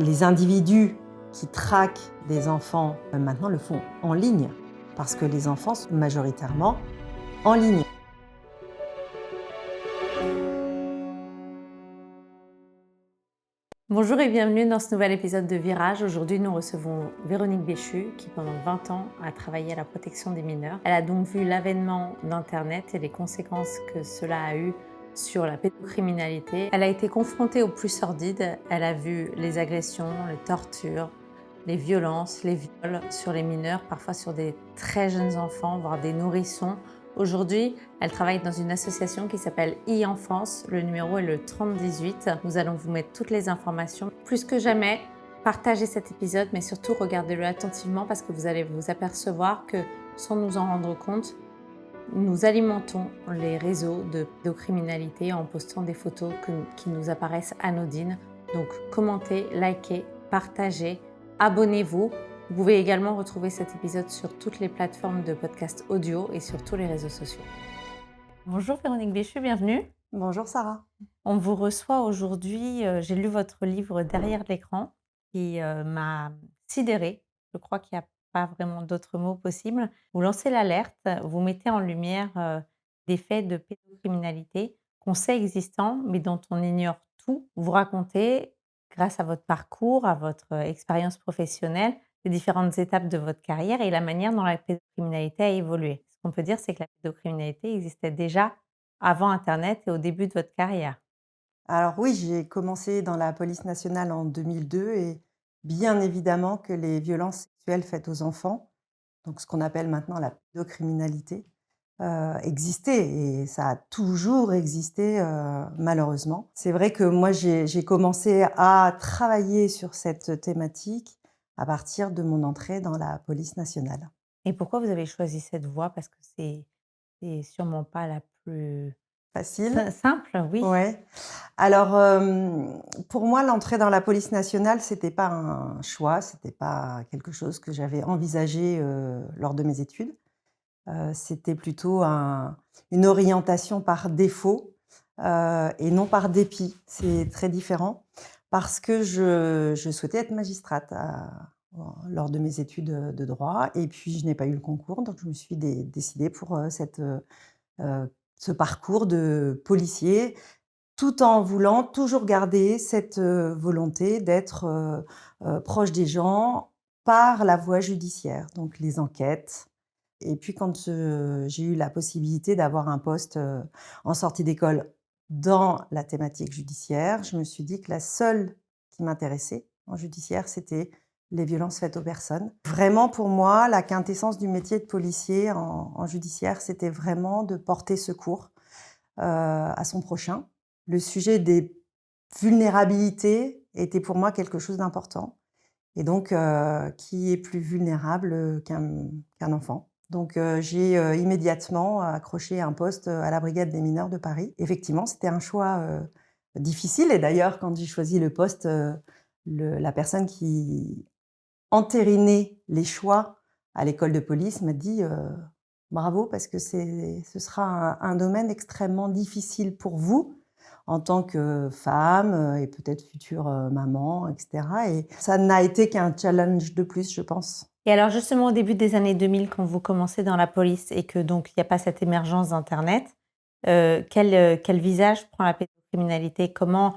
Les individus qui traquent des enfants maintenant le font en ligne, parce que les enfants sont majoritairement en ligne. Bonjour et bienvenue dans ce nouvel épisode de Virage. Aujourd'hui, nous recevons Véronique Béchu qui, pendant 20 ans, a travaillé à la protection des mineurs. Elle a donc vu l'avènement d'Internet et les conséquences que cela a eu sur la pédocriminalité. Elle a été confrontée au plus sordide. Elle a vu les agressions, les tortures, les violences, les viols sur les mineurs, parfois sur des très jeunes enfants, voire des nourrissons. Aujourd'hui, elle travaille dans une association qui s'appelle e-Enfance. Le numéro est le 3018. Nous allons vous mettre toutes les informations. Plus que jamais, partagez cet épisode, mais surtout regardez-le attentivement parce que vous allez vous apercevoir que, sans nous en rendre compte, nous alimentons les réseaux de pédocriminalité en postant des photos qui nous apparaissent anodines. Donc commentez, likez, partagez, abonnez-vous. Vous pouvez également retrouver cet épisode sur toutes les plateformes de podcast audio et sur tous les réseaux sociaux. Bonjour Véronique Béchu, bienvenue. Bonjour Sarah. On vous reçoit aujourd'hui, j'ai lu votre livre Derrière l'écran qui m'a sidérée. Je crois qu'il n'y a pas vraiment d'autres mots possibles. Vous lancez l'alerte, vous mettez en lumière des faits de pédocriminalité qu'on sait existants mais dont on ignore tout. Vous racontez, grâce à votre parcours, à votre expérience professionnelle, les différentes étapes de votre carrière et la manière dont la pédocriminalité a évolué. Ce qu'on peut dire, c'est que la pédocriminalité existait déjà avant Internet et au début de votre carrière. Alors oui, j'ai commencé dans la police nationale en 2002 et bien évidemment que les violences sexuelles faites aux enfants, donc ce qu'on appelle maintenant la pédocriminalité, existaient et ça a toujours existé malheureusement. C'est vrai que moi j'ai commencé à travailler sur cette thématique à partir de mon entrée dans la police nationale. Et pourquoi vous avez choisi cette voie? Parce que c'est sûrement pas la plus Facile? simple, oui. Ouais. Alors, pour moi, l'entrée dans la police nationale, c'était pas un choix, c'était pas quelque chose que j'avais envisagé, lors de mes études. C'était plutôt une orientation par défaut, et non par dépit. C'est très différent parce que je souhaitais être magistrate lors de mes études, de droit et puis je n'ai pas eu le concours, donc je me suis décidée pour, ce parcours de policier tout en voulant toujours garder cette, volonté d'être, proche des gens par la voie judiciaire, donc les enquêtes et puis quand, j'ai eu la possibilité d'avoir un poste, en sortie d'école dans la thématique judiciaire, je me suis dit que la seule qui m'intéressait en judiciaire, c'était les violences faites aux personnes. Vraiment pour moi, la quintessence du métier de policier en judiciaire, c'était vraiment de porter secours, à son prochain. Le sujet des vulnérabilités était pour moi quelque chose d'important et donc qui est plus vulnérable, qu'un enfant? Donc j'ai, immédiatement accroché un poste, à la brigade des mineurs de Paris. Effectivement, c'était un choix, difficile et d'ailleurs quand j'ai choisi le poste, la personne qui entérinait les choix à l'école de police m'a dit, «Bravo parce que ce sera un domaine extrêmement difficile pour vous en tant que femme, et peut-être future, maman et cetera» et ça n'a été qu'un challenge de plus, je pense. Et alors justement au début des années 2000 quand vous commencez dans la police et que donc il y a pas cette émergence d'internet, quel visage prend la pédocriminalité? Comment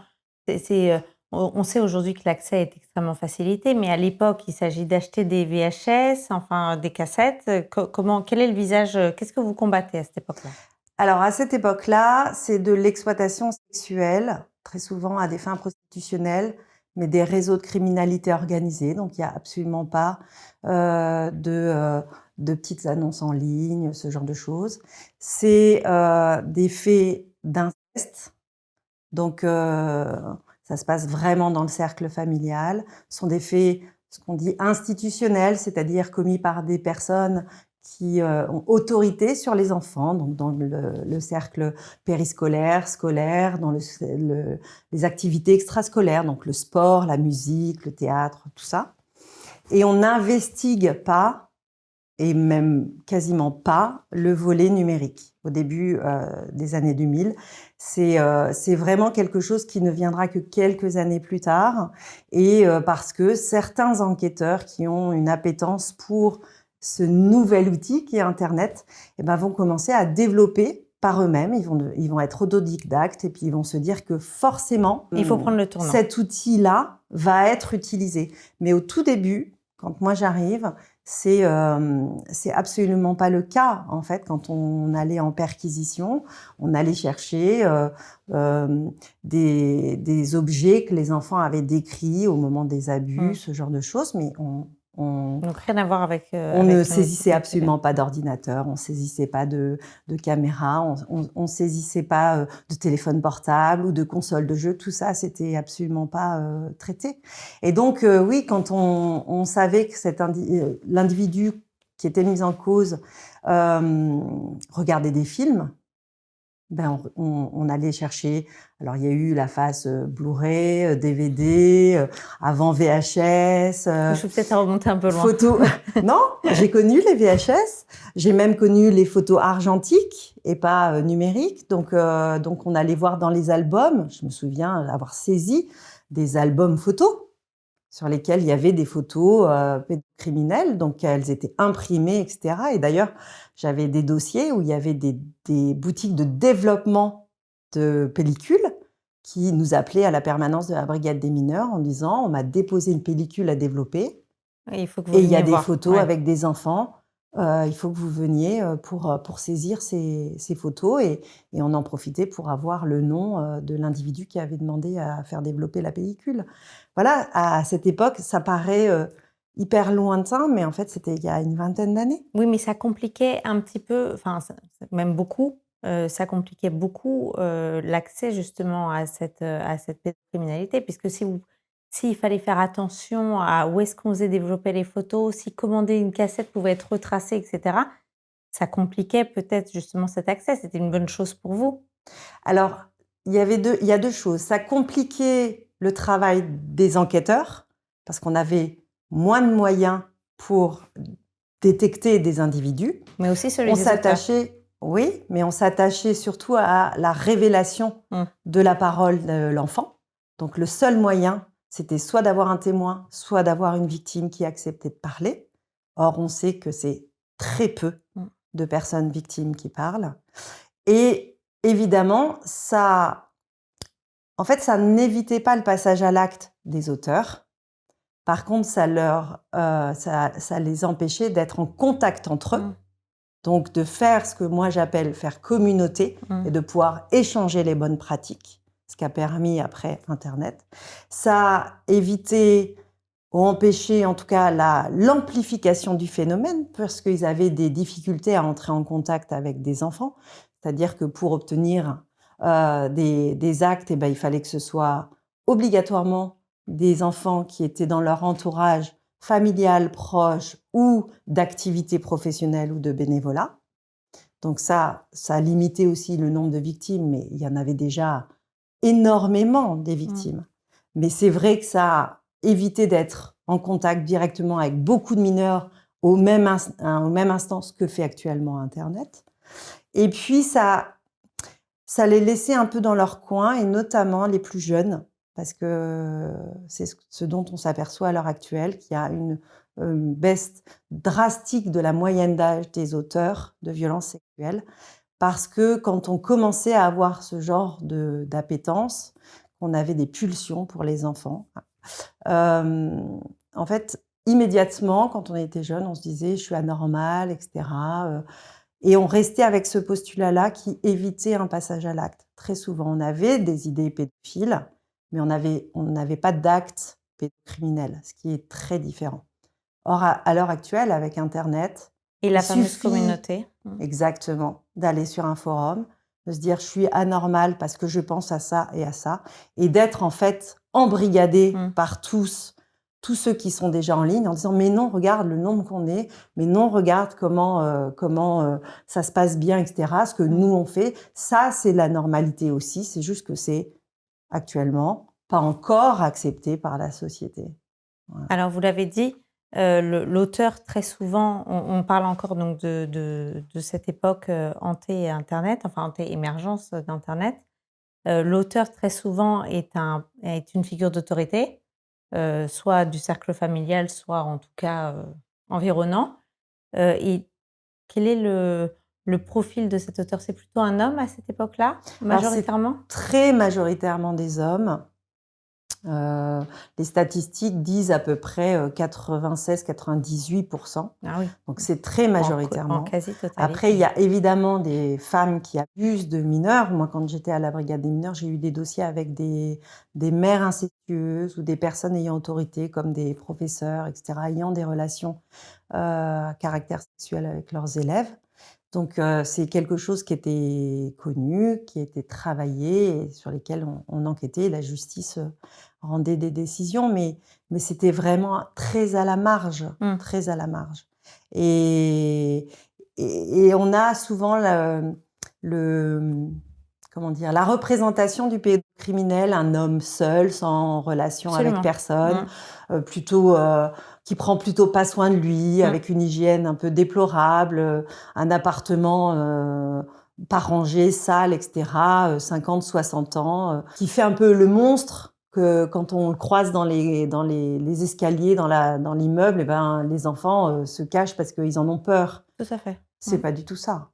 on sait aujourd'hui que l'accès est extrêmement facilité, mais à l'époque, il s'agit d'acheter des VHS, enfin des cassettes, comment quel est le visage, qu'est-ce que vous combattez à cette époque-là? Alors à cette époque-là, c'est de l'exploitation sexuelle, très souvent à des fins prostitutionnelles, mais des réseaux de criminalité organisée, donc il y a absolument pas, de petites annonces en ligne, ce genre de choses. C'est, des faits d'inceste, donc ça se passe vraiment dans le cercle familial. Ce sont des faits, ce qu'on dit institutionnels, c'est-à-dire commis par des personnes qui, ont autorité sur les enfants, donc dans le cercle périscolaire, scolaire, dans les activités extrascolaires, donc le sport, la musique, le théâtre, tout ça et on n'investigue pas et même quasiment pas le volet numérique. Au début des années 2000, c'est vraiment quelque chose qui ne viendra que quelques années plus tard, et parce que certains enquêteurs qui ont une appétence pour ce nouvel outil qui est Internet, eh ben, vont commencer à développer par eux-mêmes. Ils vont être autodidactes et puis ils vont se dire que forcément, Il faut prendre le tournant. cet outil-là va être utilisé. Mais au tout début, quand moi j'arrive, c'est absolument pas le cas, en fait. Quand on allait en perquisition, on allait chercher des objets que les enfants avaient décrits au moment des abus, ce genre de choses, mais Donc rien à voir avec on ne saisissait absolument pas d'ordinateur, on saisissait pas de caméra, on saisissait pas de téléphone portable ou de console de jeu. Tout ça, c'était absolument pas traité. Et donc, oui, quand on savait que l'individu qui était mis en cause regardait des films, ben on allait chercher. Alors, il y a eu la phase Blu-ray, DVD, avant VHS. Je suis peut-être à remonter un peu loin. Photos. Non, j'ai connu les VHS. J'ai même connu les photos argentiques et pas numériques. Donc, on allait voir dans les albums. Je me souviens avoir saisi des albums photos sur lesquels il y avait des photos pédocriminelles, donc elles étaient imprimées, etc. Et d'ailleurs, j'avais des dossiers où il y avait des boutiques de développement de pellicules qui nous appelaient à la permanence de la brigade des mineurs en disant « on m'a déposé une pellicule à développer Et il faut que vous et il y a veniez des voir. photos Ouais. avec des enfants, il faut que vous veniez pour saisir ces photos » et on en profitait pour avoir le nom de l'individu qui avait demandé à faire développer la pellicule. Voilà, à cette époque, ça paraît hyper lointain, mais en fait, c'était il y a une vingtaine d'années. Oui, mais ça compliquait un petit peu, enfin même beaucoup, ça compliquait beaucoup l'accès justement à cette pédocriminalité, puisque s'il fallait faire attention à où est-ce qu'on faisait développer les photos, si commander une cassette pouvait être retracé, etc., ça compliquait peut-être justement cet accès. C'était une bonne chose pour vous. Alors, il y a deux choses. Ça compliquait le travail des enquêteurs, parce qu'on avait moins de moyens pour détecter des individus. Mais aussi celui On des auteurs. s'attachait, oui, mais on s'attachait surtout à la révélation de la parole de l'enfant. Donc le seul moyen, c'était soit d'avoir un témoin, soit d'avoir une victime qui acceptait de parler. Or, on sait que c'est très peu de personnes victimes qui parlent. Et évidemment, ça n'évitait pas le passage à l'acte des auteurs. Par contre, ça les empêchait d'être en contact entre eux. Donc, de faire ce que moi j'appelle faire communauté et de pouvoir échanger les bonnes pratiques, ce qui a permis après Internet. Ça a évité ou empêché en tout cas l'amplification du phénomène parce qu'ils avaient des difficultés à entrer en contact avec des enfants. C'est-à-dire que pour obtenir des actes, eh ben, il fallait que ce soit obligatoirement des enfants qui étaient dans leur entourage familial, proche ou d'activité professionnelle ou de bénévolat. Donc ça a limité aussi le nombre de victimes, mais il y en avait déjà énormément des victimes. Mais c'est vrai que ça a évité d'être en contact directement avec beaucoup de mineurs au même instant que fait actuellement Internet. Et puis ça les laissait un peu dans leur coin, et notamment les plus jeunes, parce que c'est ce dont on s'aperçoit à l'heure actuelle, qu'il y a une baisse drastique de la moyenne d'âge des auteurs de violences sexuelles, parce que quand on commençait à avoir ce genre d'appétence, on avait des pulsions pour les enfants. En fait, immédiatement, quand on était jeune, on se disait « je suis anormal », etc. Et on restait avec ce postulat-là qui évitait un passage à l'acte. Très souvent, on avait des idées pédophiles, mais on n'avait pas d'acte pédocriminel, ce qui est très différent. Or, à l'heure actuelle, avec Internet, Et la il fameuse suffit communauté. exactement d'aller sur un forum, de se dire « je suis anormal parce que je pense à ça », et d'être en fait embrigadé par tous ceux qui sont déjà en ligne en disant « mais non, regarde le nombre qu'on est, mais non, regarde comment ça se passe bien, etc. » Ce que nous, on fait, ça, c'est la normalité aussi. C'est juste que c'est actuellement pas encore accepté par la société. Voilà. Alors, vous l'avez dit, l'auteur, très souvent, on parle encore donc de cette époque anté-Internet, enfin anté-émergence d'Internet. L'auteur, très souvent, est une figure d'autorité, soit du cercle familial, soit en tout cas environnant. Et quel est le profil de cet auteur? C'est plutôt un homme à cette époque-là, Alors c'est majoritairement? très majoritairement des hommes. Les statistiques disent à peu près 96-98%. Ah oui, Donc c'est très en majoritairement. quasi-totalité. Après, il y a évidemment des femmes qui abusent de mineurs. Moi, quand j'étais à la brigade des mineurs, j'ai eu des dossiers avec des mères incestueuses ou des personnes ayant autorité, comme des professeurs, etc., ayant des relations à caractère sexuel avec leurs élèves. Donc, c'est quelque chose qui était connu, qui était travaillé et sur lesquels on enquêtait. La justice rendait des décisions, mais c'était vraiment très à la marge, Mmh. très à la marge. Et, on a souvent comment dire, la représentation du pédocriminel, un homme seul, sans relation avec Absolument. personne, Mmh. plutôt qui prend plutôt pas soin de lui, Mmh. avec une hygiène un peu déplorable, un appartement pas rangé, sale, etc., 50, 60 ans, qui fait un peu le monstre que quand on le croise dans les escaliers, dans l'immeuble, et ben, les enfants se cachent parce qu'ils en ont peur. Tout à fait. C'est Mmh. pas du tout ça.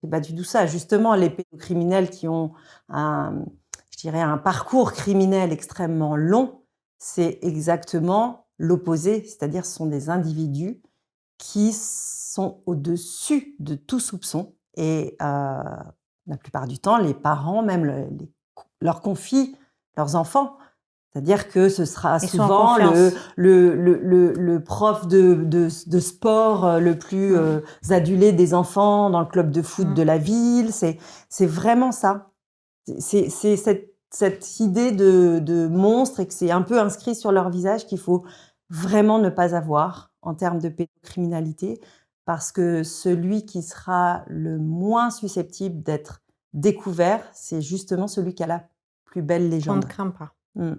C'est pas du tout ça. Justement, les pédocriminels qui ont je dirais, un parcours criminel extrêmement long, c'est exactement l'opposé. C'est-à-dire, ce sont des individus qui sont au-dessus de tout soupçon et la plupart du temps, les parents même leur confient leurs enfants. C'est-à-dire que ce sera Ils sont en souvent confiance. le prof de sport le plus Mmh. adulé des enfants dans le club de foot Mmh. de la ville. C'est vraiment ça. C'est cette idée de monstre et que c'est un peu inscrit sur leur visage qu'il faut vraiment ne pas avoir en termes de pédocriminalité, parce que celui qui sera le moins susceptible d'être découvert, c'est justement celui qui a la plus belle Qu'on ne légende. craint pas. Mmh.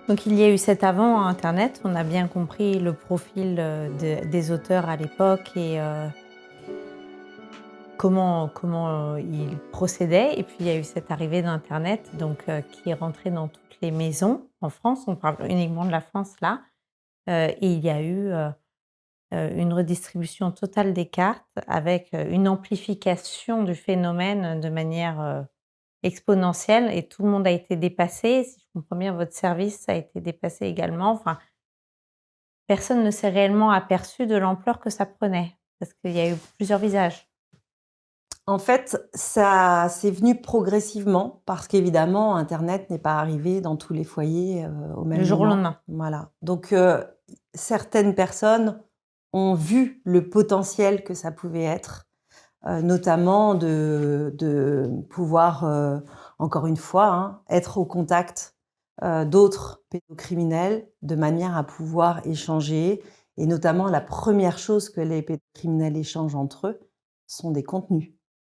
Donc il y a eu cet avant Internet, on a bien compris le profil des auteurs à l'époque et comment ils procédaient. Et puis il y a eu cette arrivée d'Internet donc, qui est rentrée dans toutes les maisons en France. On parle uniquement de la France là. Et il y a eu une redistribution totale des cartes avec une amplification du phénomène de manière exponentielle et tout le monde a été dépassé. Si je comprends bien, votre service a été dépassé également. Enfin, personne ne s'est réellement aperçu de l'ampleur que ça prenait parce qu'il y a eu plusieurs visages. En fait, ça c'est venu progressivement parce qu'évidemment internet n'est pas arrivé dans tous les foyers, au Du même jour au moment. lendemain. Voilà. Donc certaines personnes ont vu le potentiel que ça pouvait être, notamment de pouvoir, encore une fois, hein, être au contact, d'autres pédocriminels de manière à pouvoir échanger et notamment la première chose que les pédocriminels échangent entre eux sont des contenus.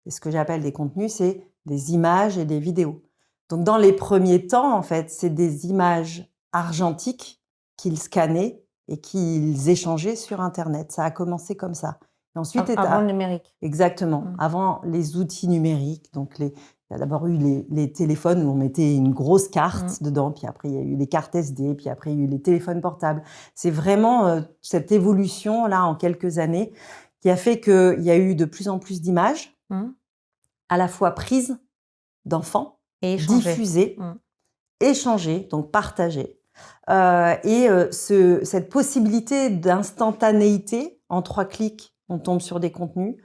Et ce que j'appelle des contenus, c'est des images et des vidéos. Donc dans les premiers temps, en fait, c'est des images argentiques qu'ils scannaient et qu'ils échangeaient sur internet. Ça a commencé comme ça. Et ensuite Avant le numérique. exactement, Mmh. avant les outils numériques, donc il y a d'abord eu les téléphones où on mettait une grosse carte Mmh. dedans, puis après il y a eu les cartes SD, puis après il y a eu les téléphones portables. C'est vraiment cette évolution-là en quelques années qui a fait qu'il y a eu de plus en plus d'images, Mmh. à la fois prises d'enfants, Et échanger. diffusées, Mmh. échangées, donc partagées. Et cette possibilité d'instantanéité, en 3 clics, on tombe sur des contenus,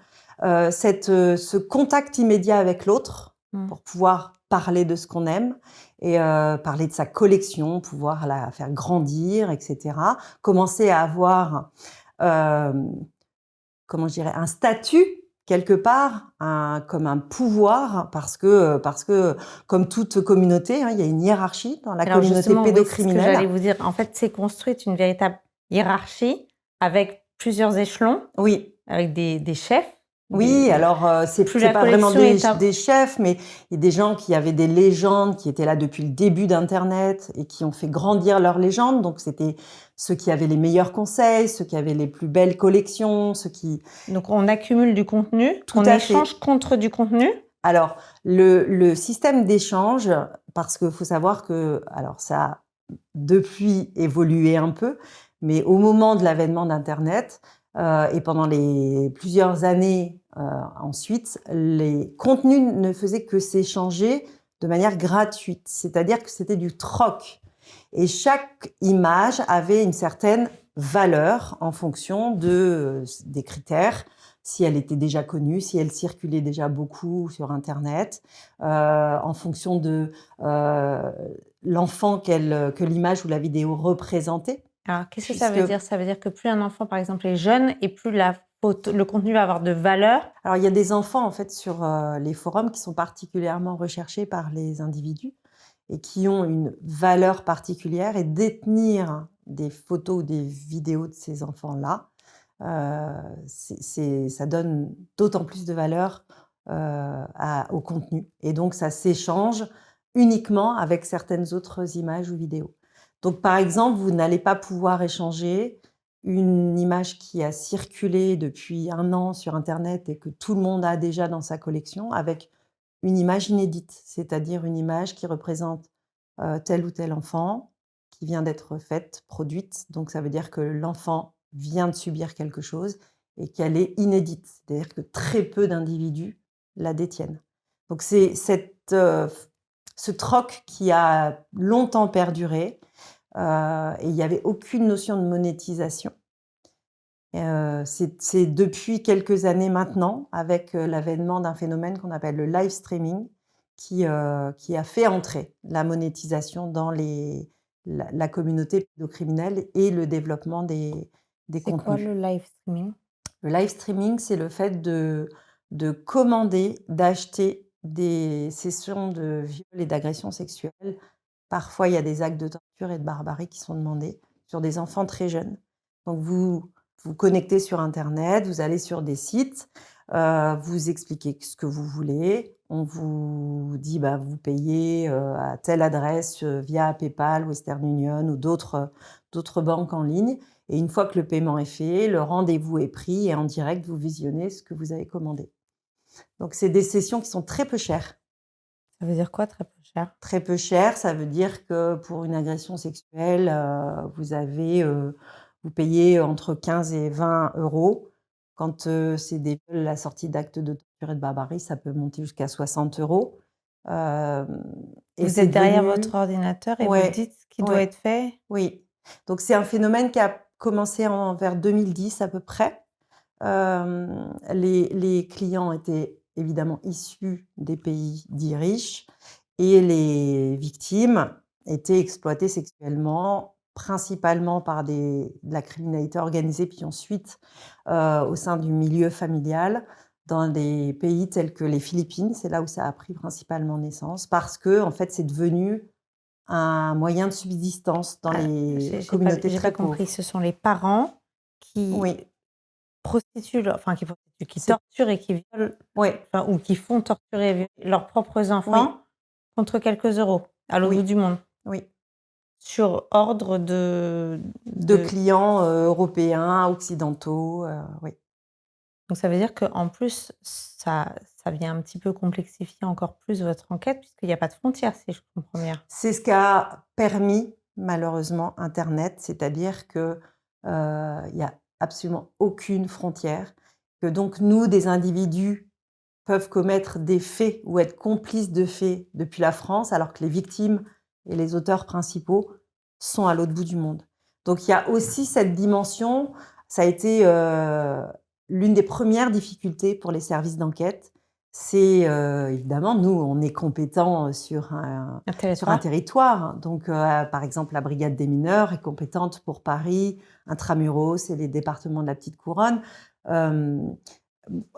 ce contact immédiat avec l'autre Mmh. pour pouvoir parler de ce qu'on aime et parler de sa collection, pouvoir la faire grandir, et cetera. Commencer à avoir, comment je dirais? Un statut quelque part, comme un pouvoir parce que comme toute communauté, hein, il y a une hiérarchie dans la Alors communauté justement, oui, c'est ce que j'allais pédocriminelle. vous dire. En fait, c'est construite une véritable hiérarchie avec plusieurs échelons, Oui. avec des chefs. Oui, alors Plus c'est la pas vraiment collection est des chefs, mais il y a des gens qui avaient des légendes, qui étaient là depuis le début d'internet et qui ont fait grandir leurs légendes. Donc c'était ceux qui avaient les meilleurs conseils, ceux qui avaient les plus belles collections, ceux qui... Donc on accumule du contenu, Tout on à échange fait. contre du contenu. Alors le système d'échange, parce qu'il faut savoir que, alors ça a depuis évolué un peu, mais au moment de l'avènement d'internet, et pendant les plusieurs années, ensuite, les contenus ne faisaient que s'échanger de manière gratuite. C'est-à-dire que c'était du troc et chaque image avait une certaine valeur en fonction des critères, si elle était déjà connue, si elle circulait déjà beaucoup sur internet, en fonction de, l'enfant que l'image ou la vidéo représentait. Alors qu'est-ce que ça Puisque veut dire? Ça veut dire que plus un enfant, par exemple, est jeune et plus le contenu va avoir de valeur? Alors il y a des enfants en fait sur, les forums qui sont particulièrement recherchés par les individus et qui ont une valeur particulière, et détenir des photos ou des vidéos de ces enfants-là, ça donne d'autant plus de valeur, au contenu, et donc ça s'échange uniquement avec certaines autres images ou vidéos. Donc par exemple, vous n'allez pas pouvoir échanger une image qui a circulé depuis 1 an sur internet et que tout le monde a déjà dans sa collection avec une image inédite, c'est-à-dire une image qui représente, tel ou tel enfant, qui vient d'être faite, produite. Donc ça veut dire que l'enfant vient de subir quelque chose et qu'elle est inédite. C'est-à-dire que très peu d'individus la détiennent. Donc c'est ce troc qui a longtemps perduré, et il y avait aucune notion de monétisation. C'est depuis quelques années maintenant, avec, l'avènement d'un phénomène qu'on appelle le live streaming, qui a fait entrer la monétisation dans la communauté pédocriminelle et le développement des C'est quoi contenus. le live streaming? Le live streaming, c'est le fait de commander, d'acheter des sessions de viol et d'agression sexuelle. Parfois, il y a des actes de torture et de barbarie qui sont demandés sur des enfants très jeunes. Donc vous vous connectez sur internet, vous allez sur des sites, vous expliquez ce que vous voulez. On vous dit, bah, vous payez, à telle adresse, via PayPal, Western Union ou d'autres banques en ligne, et une fois que le paiement est fait, le rendez-vous est pris et en direct, vous visionnez ce que vous avez commandé. Donc c'est des sessions qui sont très peu chères. Ça veut dire quoi très peu cher? Très peu cher, ça veut dire que pour une agression sexuelle, vous payez entre 15 et 20 €. Quand, c'est la sortie d'actes de torture et de barbarie, ça peut monter jusqu'à 60 €. Hem et Vous c'est êtes derrière devenu... votre ordinateur et vous Ouais, dites ce qui doit ouais, être fait? oui. Donc c'est un phénomène qui a commencé vers 2010 à peu près. Les clients étaient évidemment issus des pays dits riches et les victimes étaient exploitées sexuellement, principalement par de la criminalité organisée, puis ensuite, au sein du milieu familial, dans des pays tels que les Philippines. C'est là où ça a pris principalement naissance parce que en fait, c'est devenu un moyen de subsistance dans Ah, les communautés j'ai pas très compris. pauvres. Ce sont les parents qui Oui, qui c'est torturent et qui violent, oui, enfin, ou qui font torturer et violer leurs propres oui, enfants contre quelques euros à l'autre bout oui, du monde, oui. sur ordre De de clients, européens, occidentaux, oui. donc ça veut dire qu'en plus, ça vient un petit peu complexifier encore plus votre enquête puisqu'il y a pas de frontières, si je comprends bien? C'est ce qu'a permis malheureusement internet, c'est-à-dire que, il y a absolument aucune frontière, que donc nous, des individus, peuvent commettre des faits ou être complices de faits depuis la France, alors que les victimes et les auteurs principaux sont à l'autre bout du monde. Donc il y a aussi cette dimension, ça a été, l'une des premières difficultés pour les services d'enquête. C'est, évidemment, nous, on est compétents sur un Un sur un territoire? territoire. Donc, par exemple, la brigade des mineurs est compétente pour Paris, Intramuros et les départements de la Petite Couronne. Hem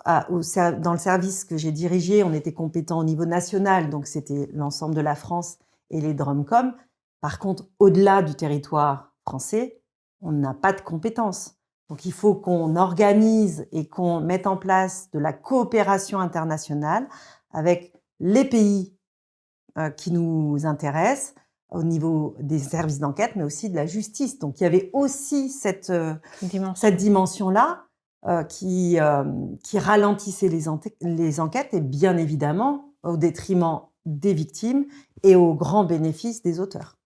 Dans le service que j'ai dirigé, on était compétent au niveau national, donc c'était l'ensemble de la France et les DROMCOM. Par contre, au-delà du territoire français, on n'a pas de compétences. Donc il faut qu'on organise et qu'on mette en place de la coopération internationale avec les pays qui nous intéressent au niveau des services d'enquête, mais aussi de la justice. Donc il y avait aussi cette Dimension. dimension-là qui ralentissait les enquêtes et bien évidemment au détriment des victimes et au grand bénéfice des auteurs.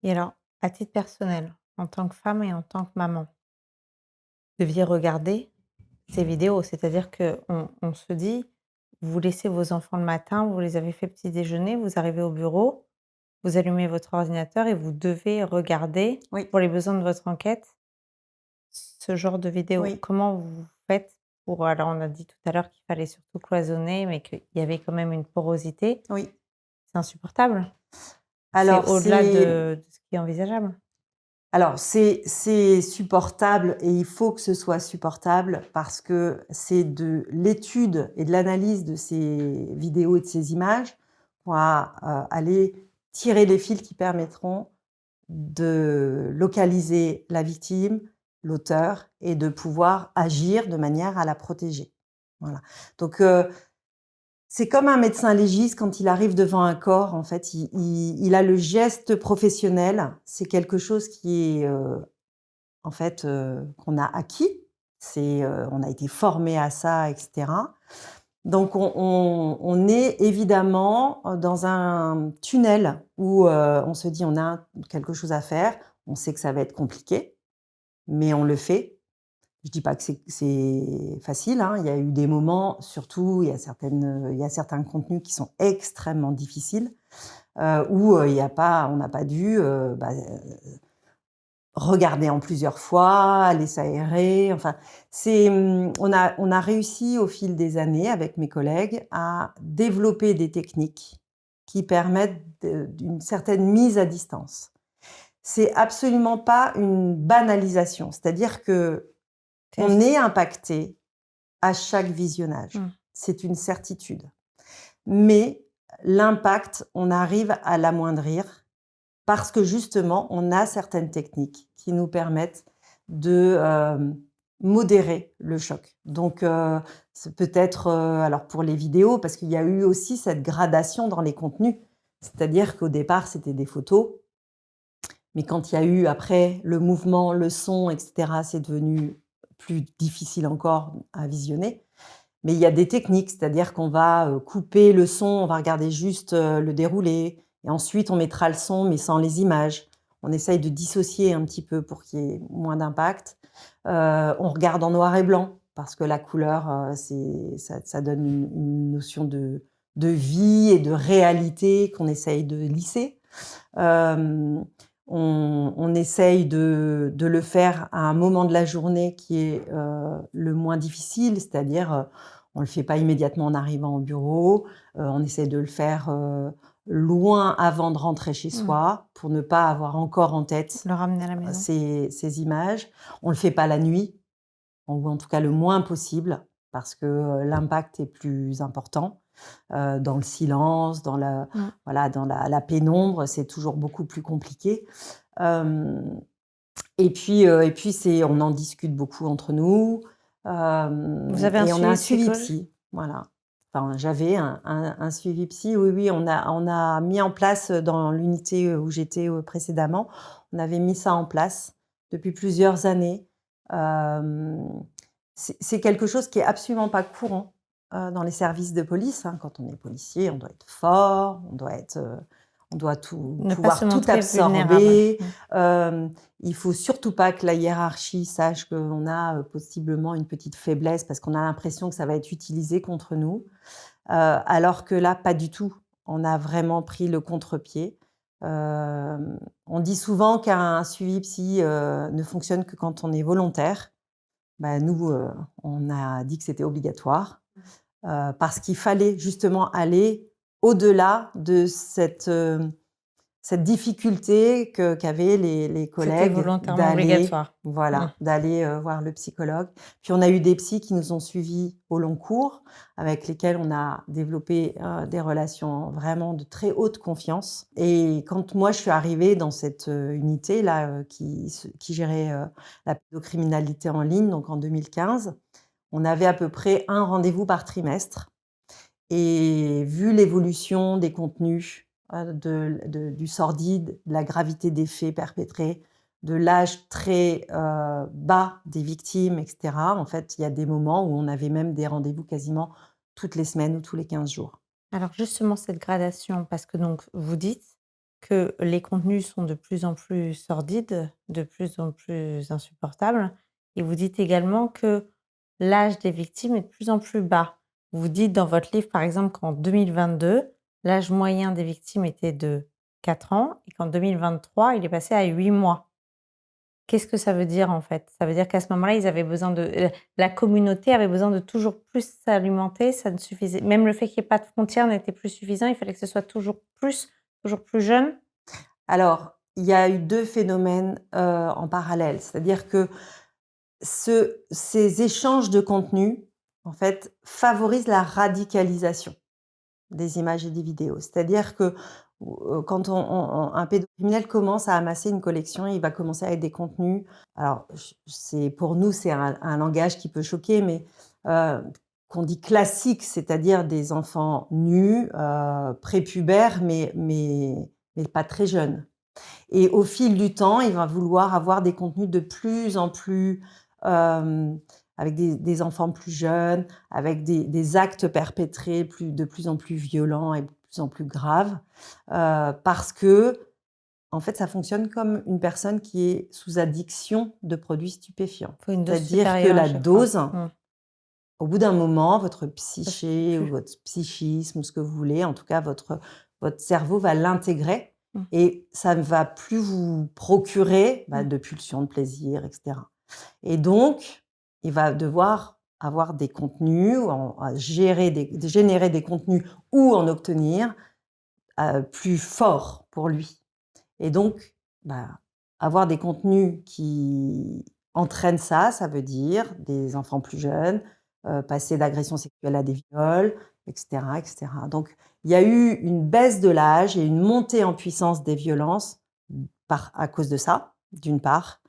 Et alors, à titre personnel, en tant que femme et en tant que maman, vous deviez regarder ces vidéos? C'est-à-dire qu'on se dit, vous laissez vos enfants le matin, vous les avez fait petit déjeuner, vous arrivez au bureau, vous allumez votre ordinateur et vous devez regarder, Oui, pour les besoins de votre enquête, ce genre de vidéos. oui, Comment vous faites pour alors on a dit tout à l'heure qu'il fallait surtout cloisonner, mais qu'il y avait quand même une porosité. oui. C'est insupportable. C'est Alors au-delà c'est de ce qui est envisageable. Alors c'est supportable et il faut que ce soit supportable parce que c'est de l'étude et de l'analyse de ces vidéos et de ces images qu'on va, aller tirer les fils qui permettront de localiser la victime, l'auteur et de pouvoir agir de manière à la protéger. Voilà. Donc c'est comme un médecin légiste quand il arrive devant un corps, en fait, il a le geste professionnel. C'est quelque chose qui est, en fait, qu'on a acquis. On a été formé à ça et cetera. Donc on est évidemment, dans un tunnel où, on se dit: «On a quelque chose à faire». On sait que ça va être compliqué, mais on le fait. Je dis pas que c'est facile, hein. Il y a eu des moments, surtout, il y a certains contenus qui sont extrêmement difficiles, où, il y a pas on n'a pas dû, regarder en plusieurs fois, aller s'aérer, enfin, on a réussi au fil des années avec mes collègues à développer des techniques qui permettent d'une certaine mise à distance. C'est absolument pas une banalisation, c'est-à-dire que on C'est est impacté à chaque visionnage. Mmh. C'est une certitude. Mais l'impact, on arrive à l'amoindrir parce que justement, on a certaines techniques qui nous permettent de, modérer le choc. Donc, c'est peut-être, alors pour les vidéos, parce qu'il y a eu aussi cette gradation dans les contenus. C'est-à-dire qu'au départ, c'était des photos, mais quand il y a eu après le mouvement, le son et cetera, c'est devenu plus difficile encore à visionner. Mais il y a des techniques, c'est-à-dire qu'on va, couper le son, on va regarder juste, le déroulé et ensuite on mettra le son mais sans les images. On essaye de dissocier un petit peu pour qu'il y ait moins d'impact. On regarde en noir et blanc parce que la couleur, ça donne une notion de vie et de réalité qu'on essaye de lisser. Hem, on essaye de le faire à un moment de la journée qui est, le moins difficile, c'est-à-dire, on le fait pas immédiatement en arrivant au bureau, on essaie de le faire, loin avant de rentrer chez Mmh. soi pour ne pas avoir encore en tête, Le ramener à la maison. ces images. On le fait pas la nuit, ou en tout cas le moins possible parce que, l'impact est plus important. Dans le silence, Mmh. voilà, dans la pénombre, c'est toujours beaucoup plus compliqué. Hem et puis on en discute beaucoup entre nous, Vous avez un et on a un suivi suivi psychologique? psy, voilà. Enfin, j'avais un suivi psy, oui, oui, on a mis en place, dans l'unité, où j'étais, précédemment, on avait mis ça en place depuis plusieurs années. Hem, c'est quelque chose qui est absolument pas courant, dans les services de police, hein. Quand on est policier, on doit être fort, on doit Ne pas se pouvoir tout montrer vulnérable. absorber. Mmh. Il faut surtout pas que la hiérarchie sache qu'on a, possiblement une petite faiblesse parce qu'on a l'impression que ça va être utilisé contre nous. Alors que là, pas du tout. On a vraiment pris le contre-pied. On dit souvent qu'un suivi psy, ne fonctionne que quand on est volontaire. Bah, nous, on a dit que c'était obligatoire, parce qu'il fallait justement aller au-delà de cette, cette difficulté qu'avaient les C'était collègues volontairement obligatoire. d'aller voir le psychologue. Puis on a eu des psys qui nous ont suivis au long cours, avec lesquels on a développé des relations vraiment de très haute confiance. Et quand moi je suis arrivée dans cette unité-là qui gérait la pédocriminalité en ligne, donc en 2015, on avait à peu près un rendez-vous par trimestre. Et vu l'évolution des contenus, du sordide, de la gravité des faits perpétrés, de l'âge très bas des victimes, et cetera, en fait, il y a des moments où on avait même des rendez-vous quasiment toutes les semaines ou tous les 15 jours. Alors justement, cette gradation, parce que donc vous dites que les contenus sont de plus en plus sordides, de plus en plus insupportables, et vous dites également que l'âge des victimes est de plus en plus bas. Vous dites dans votre livre, par exemple, qu'en 2022, l'âge moyen des victimes était de 4 ans et qu'en 2023, il est passé à 8 mois. Qu'est-ce que ça veut dire, en fait? Ça veut dire qu'à ce moment-là, ils avaient besoin la communauté avait besoin de toujours plus s'alimenter, ça ne suffisait même le fait qu'il y ait pas de frontières n'était plus suffisant, il fallait que ce soit toujours plus jeune? Alors, il y a eu 2 phénomènes en parallèle. C'est-à-dire que ces échanges de contenus, en fait, favorisent la radicalisation des images et des vidéos. C'est-à-dire que quand un pédocriminel commence à amasser une collection, il va commencer avec des contenus. Alors, pour nous, c'est un langage qui peut choquer, mais qu'on dit classique, c'est-à-dire des enfants nus, prépubères, mais pas très jeunes. Et au fil du temps, il va vouloir avoir des contenus de plus en plus avec des enfants plus jeunes, avec des actes perpétrés de plus en plus violents et de plus en plus graves, parce que, en fait, ça fonctionne comme une personne qui est sous addiction de produits stupéfiants. Faut une dose C'est-à-dire que supérieure à la chaque fois. dose, au bout d'un moment, votre Ça suffit psyché ou plus. votre psychisme ou ce que vous voulez, en tout cas votre cerveau va l'intégrer Mmh. et ça ne va plus vous procurer de pulsions de plaisir, et cetera. Et donc, il va devoir avoir des contenus, ou générer des contenus ou en obtenir plus forts pour lui. Et donc, avoir des contenus qui entraînent ça, ça veut dire des enfants plus jeunes, passer d'agressions sexuelles à des viols, et cetera, et cetera. Donc, il y a eu une baisse de l'âge et une montée en puissance des violences à cause de ça, d'une part.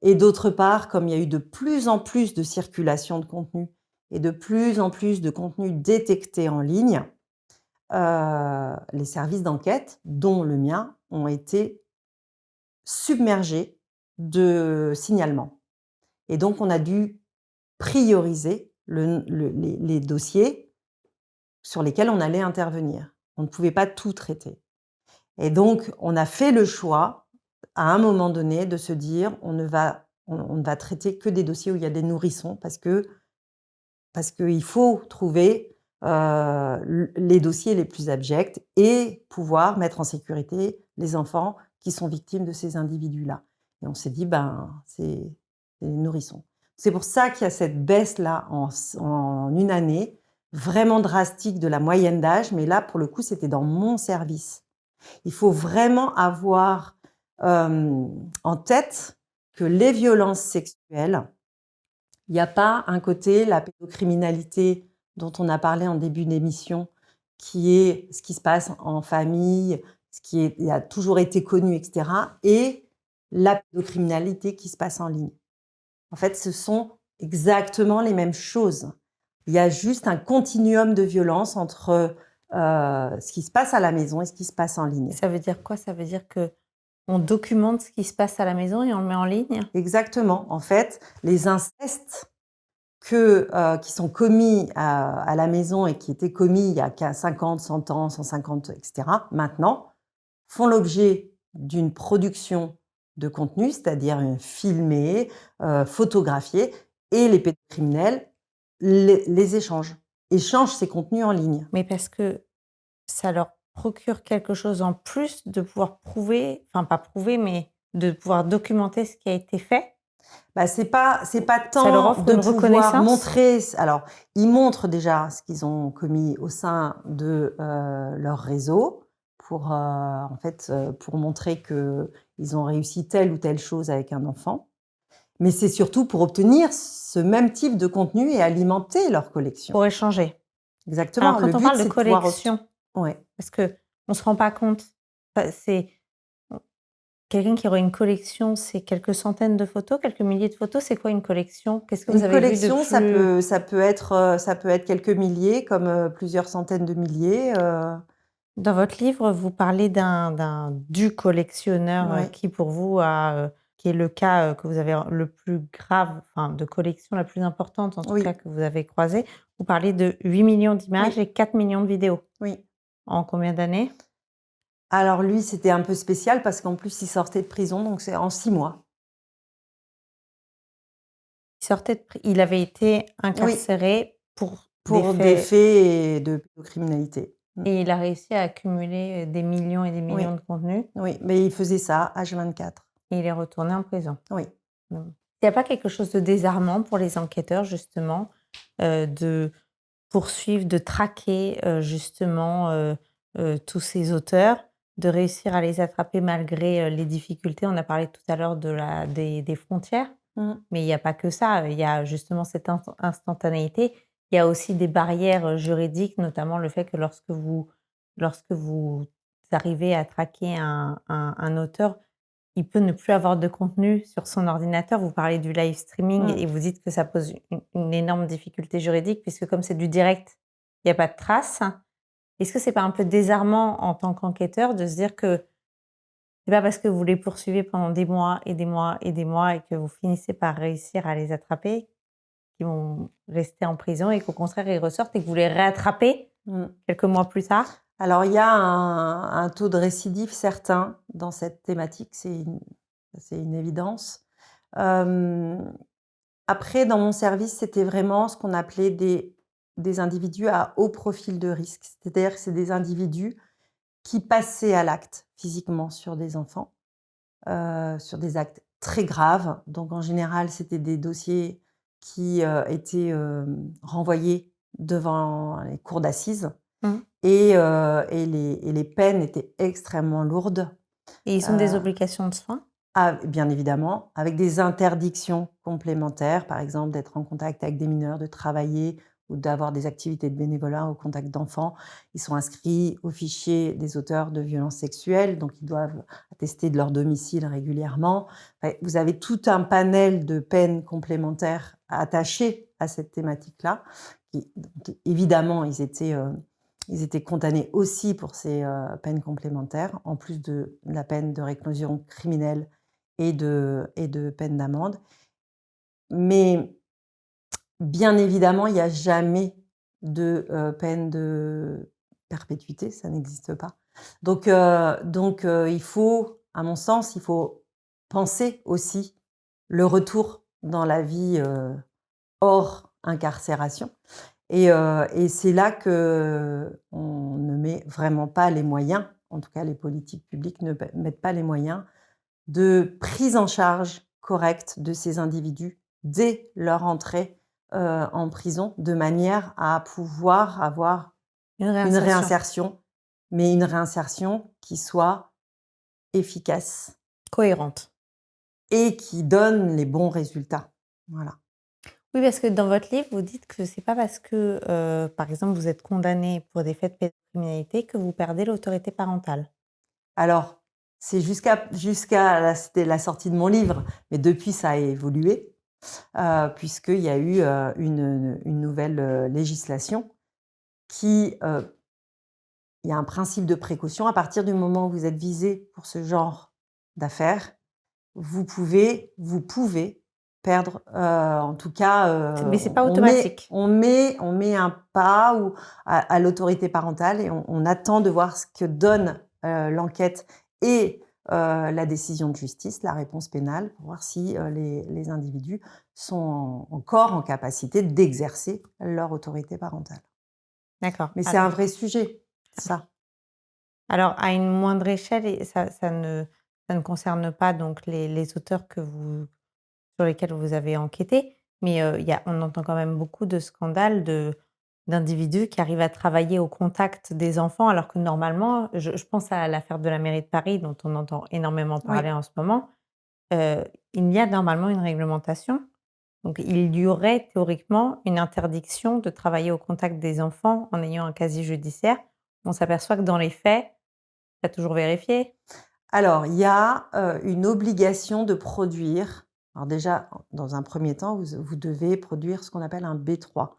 Et d'autre part, comme il y a eu de plus en plus de circulation de contenu et de plus en plus de contenu détecté en ligne, les services d'enquête, dont le mien, ont été submergés de signalements. Et donc, on a dû prioriser les dossiers sur lesquels on allait intervenir. On ne pouvait pas tout traiter. Et donc, on a fait le choix, à un moment donné, de se dire on ne va traiter que des dossiers où il y a des nourrissons, parce qu'il faut trouver les dossiers les plus abjects et pouvoir mettre en sécurité les enfants qui sont victimes de ces individus-là. Et on s'est dit, c'est les nourrissons. C'est pour ça qu'il y a cette baisse-là en une année, vraiment drastique de la moyenne d'âge, mais là, pour le coup, c'était dans mon service. Il faut vraiment avoir en tête que les violences sexuelles, il n'y a pas un côté, la pédocriminalité dont on a parlé en début d'émission, qui est ce qui se passe en famille, qui a toujours été connu, etc., et la pédocriminalité qui se passe en ligne. En fait, ce sont exactement les mêmes choses. Il y a juste un continuum de violence entre ce qui se passe à la maison et ce qui se passe en ligne. Ça veut dire quoi? Ça veut dire qu'on documente ce qui se passe à la maison et on le met en ligne? Exactement. En fait, les incestes qui sont commis à la maison et qui étaient commis il y a 50, 100 ans, 150, et cetera, maintenant, font l'objet d'une production de contenu, c'est-à-dire filmé, photographié, et les pédocriminels les échangent ces contenus en ligne. Mais parce que ça leur procure quelque chose en plus de pouvoir prouver, enfin pas prouver, mais de pouvoir documenter ce qui a été fait? C'est pas Ça leur tant offre de une pouvoir reconnaissance? montrer. Alors, ils montrent déjà ce qu'ils ont commis au sein de leur réseau en fait, pour montrer qu'ils ont réussi telle ou telle chose avec un enfant. Mais c'est surtout pour obtenir ce même type de contenu et alimenter leur collection. Pour échanger. Alors Exactement. Le quand on but, parle de c'est de pouvoir collection, ouais. parce qu'on ne se rend pas compte, c'est quelqu'un qui aurait une collection, c'est quelques centaines de photos, quelques milliers de photos? C'est quoi une collection? Qu'est-ce que vous Une avez vu de collection, plus ça peut être quelques milliers comme, plusieurs centaines de milliers, Dans votre livre, vous parlez du collectionneur, ouais, qui pour vous qui est le cas, que vous avez le plus grave, enfin de collection la plus importante en tout cas oui, que vous avez croisée. Vous parlez de 8 millions d'images oui, et 4 millions de vidéos. oui. En combien d'années? Alors lui, c'était un peu spécial parce qu'en plus, il sortait de prison, donc c'est en 6 mois. Il avait été Oui, incarcéré pour des pour des faits faits de pédocriminalité. et il a réussi à accumuler, des millions et des Oui, millions de contenus oui, mais il faisait ça H24. et il est retourné en prison. Oui. Mmh. Il y a pas quelque chose de désarmant pour les enquêteurs justement, de poursuivre, de traquer, justement, tous ces auteurs, de réussir à les attraper malgré, les difficultés? On a parlé tout à l'heure de la des frontières, Mmh. mais il y a pas que ça, il y a justement cette instantanéité. Il y a aussi des barrières, juridiques, notamment le fait que lorsque vous arrivez à traquer un auteur, il peut ne plus avoir de contenu sur son ordinateur. Vous parlez du live streaming Mmh. et vous dites que ça pose une énorme difficulté juridique puisque comme c'est du direct, il y a pas de traces. Est-ce que c'est pas un peu désarmant en tant qu'enquêteur de se dire que c'est pas parce que vous les poursuivez pendant des mois et des mois et des mois et que vous finissez par réussir à les attraper, qu'ils vont rester en prison et qu'au contraire ils ressortent et que vous les réattrapez Mmh. quelques mois plus tard? Alors il y a un taux de récidive certain dans cette thématique, c'est une évidence. Hem, Après dans mon service, c'était vraiment ce qu'on appelait des individus à haut profil de risque. C'est-à-dire que c'est des individus qui passaient à l'acte physiquement sur des enfants, sur des actes très graves. Donc en général, c'était des dossiers qui, étaient, renvoyés devant les cours d'assises Mmh. et les peines étaient extrêmement lourdes. Et ils ont des Heu, obligations de soins? Bien évidemment, avec des interdictions complémentaires, par exemple d'être en contact avec des mineurs, de travailler ou d'avoir des activités de bénévolat au contact d'enfants. Ils sont inscrits au fichier des auteurs de violences sexuelles, donc ils doivent attester de leur domicile régulièrement. Enfin, vous avez tout un panel de peines complémentaires attachées à cette thématique-là, donc évidemment, ils étaient condamnés aussi pour ces, peines complémentaires, en plus de la peine de réclusion criminelle et de peine d'amende. Mais bien évidemment, il y a jamais de, peine de perpétuité, ça n'existe pas. Il faut, à mon sens, il faut penser aussi le retour dans la vie, hors incarcération et c'est là qu'on ne met vraiment pas les moyens, en tout cas les politiques publiques ne mettent pas les moyens de prise en charge correcte de ces individus dès leur entrée, en prison, de manière à pouvoir avoir Une une réinsertion réinsertion, mais une réinsertion qui soit efficace cohérente. et qui donne les bons résultats. Voilà. Oui, parce que dans votre livre, vous dites que c'est pas parce que, par exemple, vous êtes condamné pour des faits de pédocriminalité que vous perdez l'autorité parentale. Alors, c'est c'était la sortie de mon livre, mais depuis ça a évolué, puisqu'il y a eu, une nouvelle, législation qui, il y a un principe de précaution. À partir du moment où vous êtes visé pour ce genre d'affaires, vous pouvez perdre, en tout cas, Mais c'est pas automatique. on met un pas ou à l'autorité parentale et on attend de voir ce que donne, l'enquête et la décision de justice, la réponse pénale, pour voir si, les individus sont encore en capacité d'exercer leur autorité parentale. D'accord. Mais c'est un vrai sujet, ça. Alors à une moindre échelle et ça ne concerne pas donc les auteurs sur lesquels vous avez enquêté, mais il y a on entend quand même beaucoup de scandales d'individus qui arrivent à travailler au contact des enfants, alors que normalement, je pense à l'affaire de la mairie de Paris dont on entend énormément Oui. parler en ce moment. Heu, il y a normalement une réglementation. Donc il y aurait théoriquement une interdiction de travailler au contact des enfants en ayant un casier judiciaire. On s'aperçoit que dans les faits, pas toujours vérifié. Alors, il y a, une obligation de produire. Alors déjà, dans un premier temps, vous devez produire ce qu'on appelle un B3,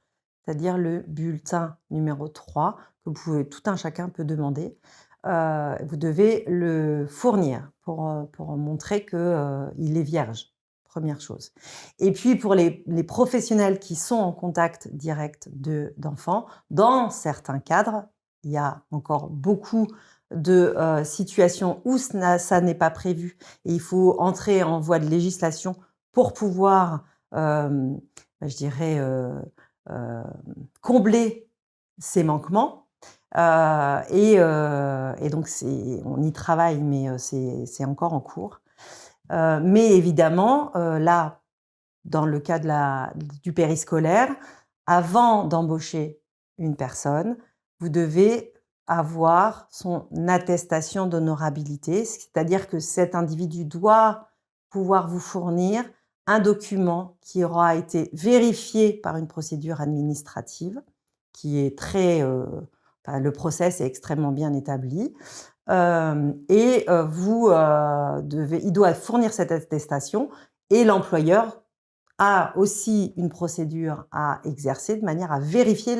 c'est-à-dire le bulletin numéro 3 que tout un chacun peut demander. Vous devez le fournir pour montrer que, il est vierge, première chose. Et puis pour les professionnels qui sont en contact direct d'enfants, dans certains cadres, il y a encore beaucoup de, situations où ça n'est pas prévu et il faut entrer en voie de législation pour pouvoir, je dirais, hem, combler ces manquements, et donc on y travaille mais, c'est encore en cours. Mais évidemment, là, dans le cas du périscolaire, avant d'embaucher une personne, vous devez avoir son attestation d'honorabilité, c'est-à-dire que cet individu doit pouvoir vous fournir un document qui aura été vérifié par une procédure administrative qui est enfin, le process est extrêmement bien établi. Il doit fournir cette attestation et l'employeur a aussi une procédure à exercer de manière à vérifier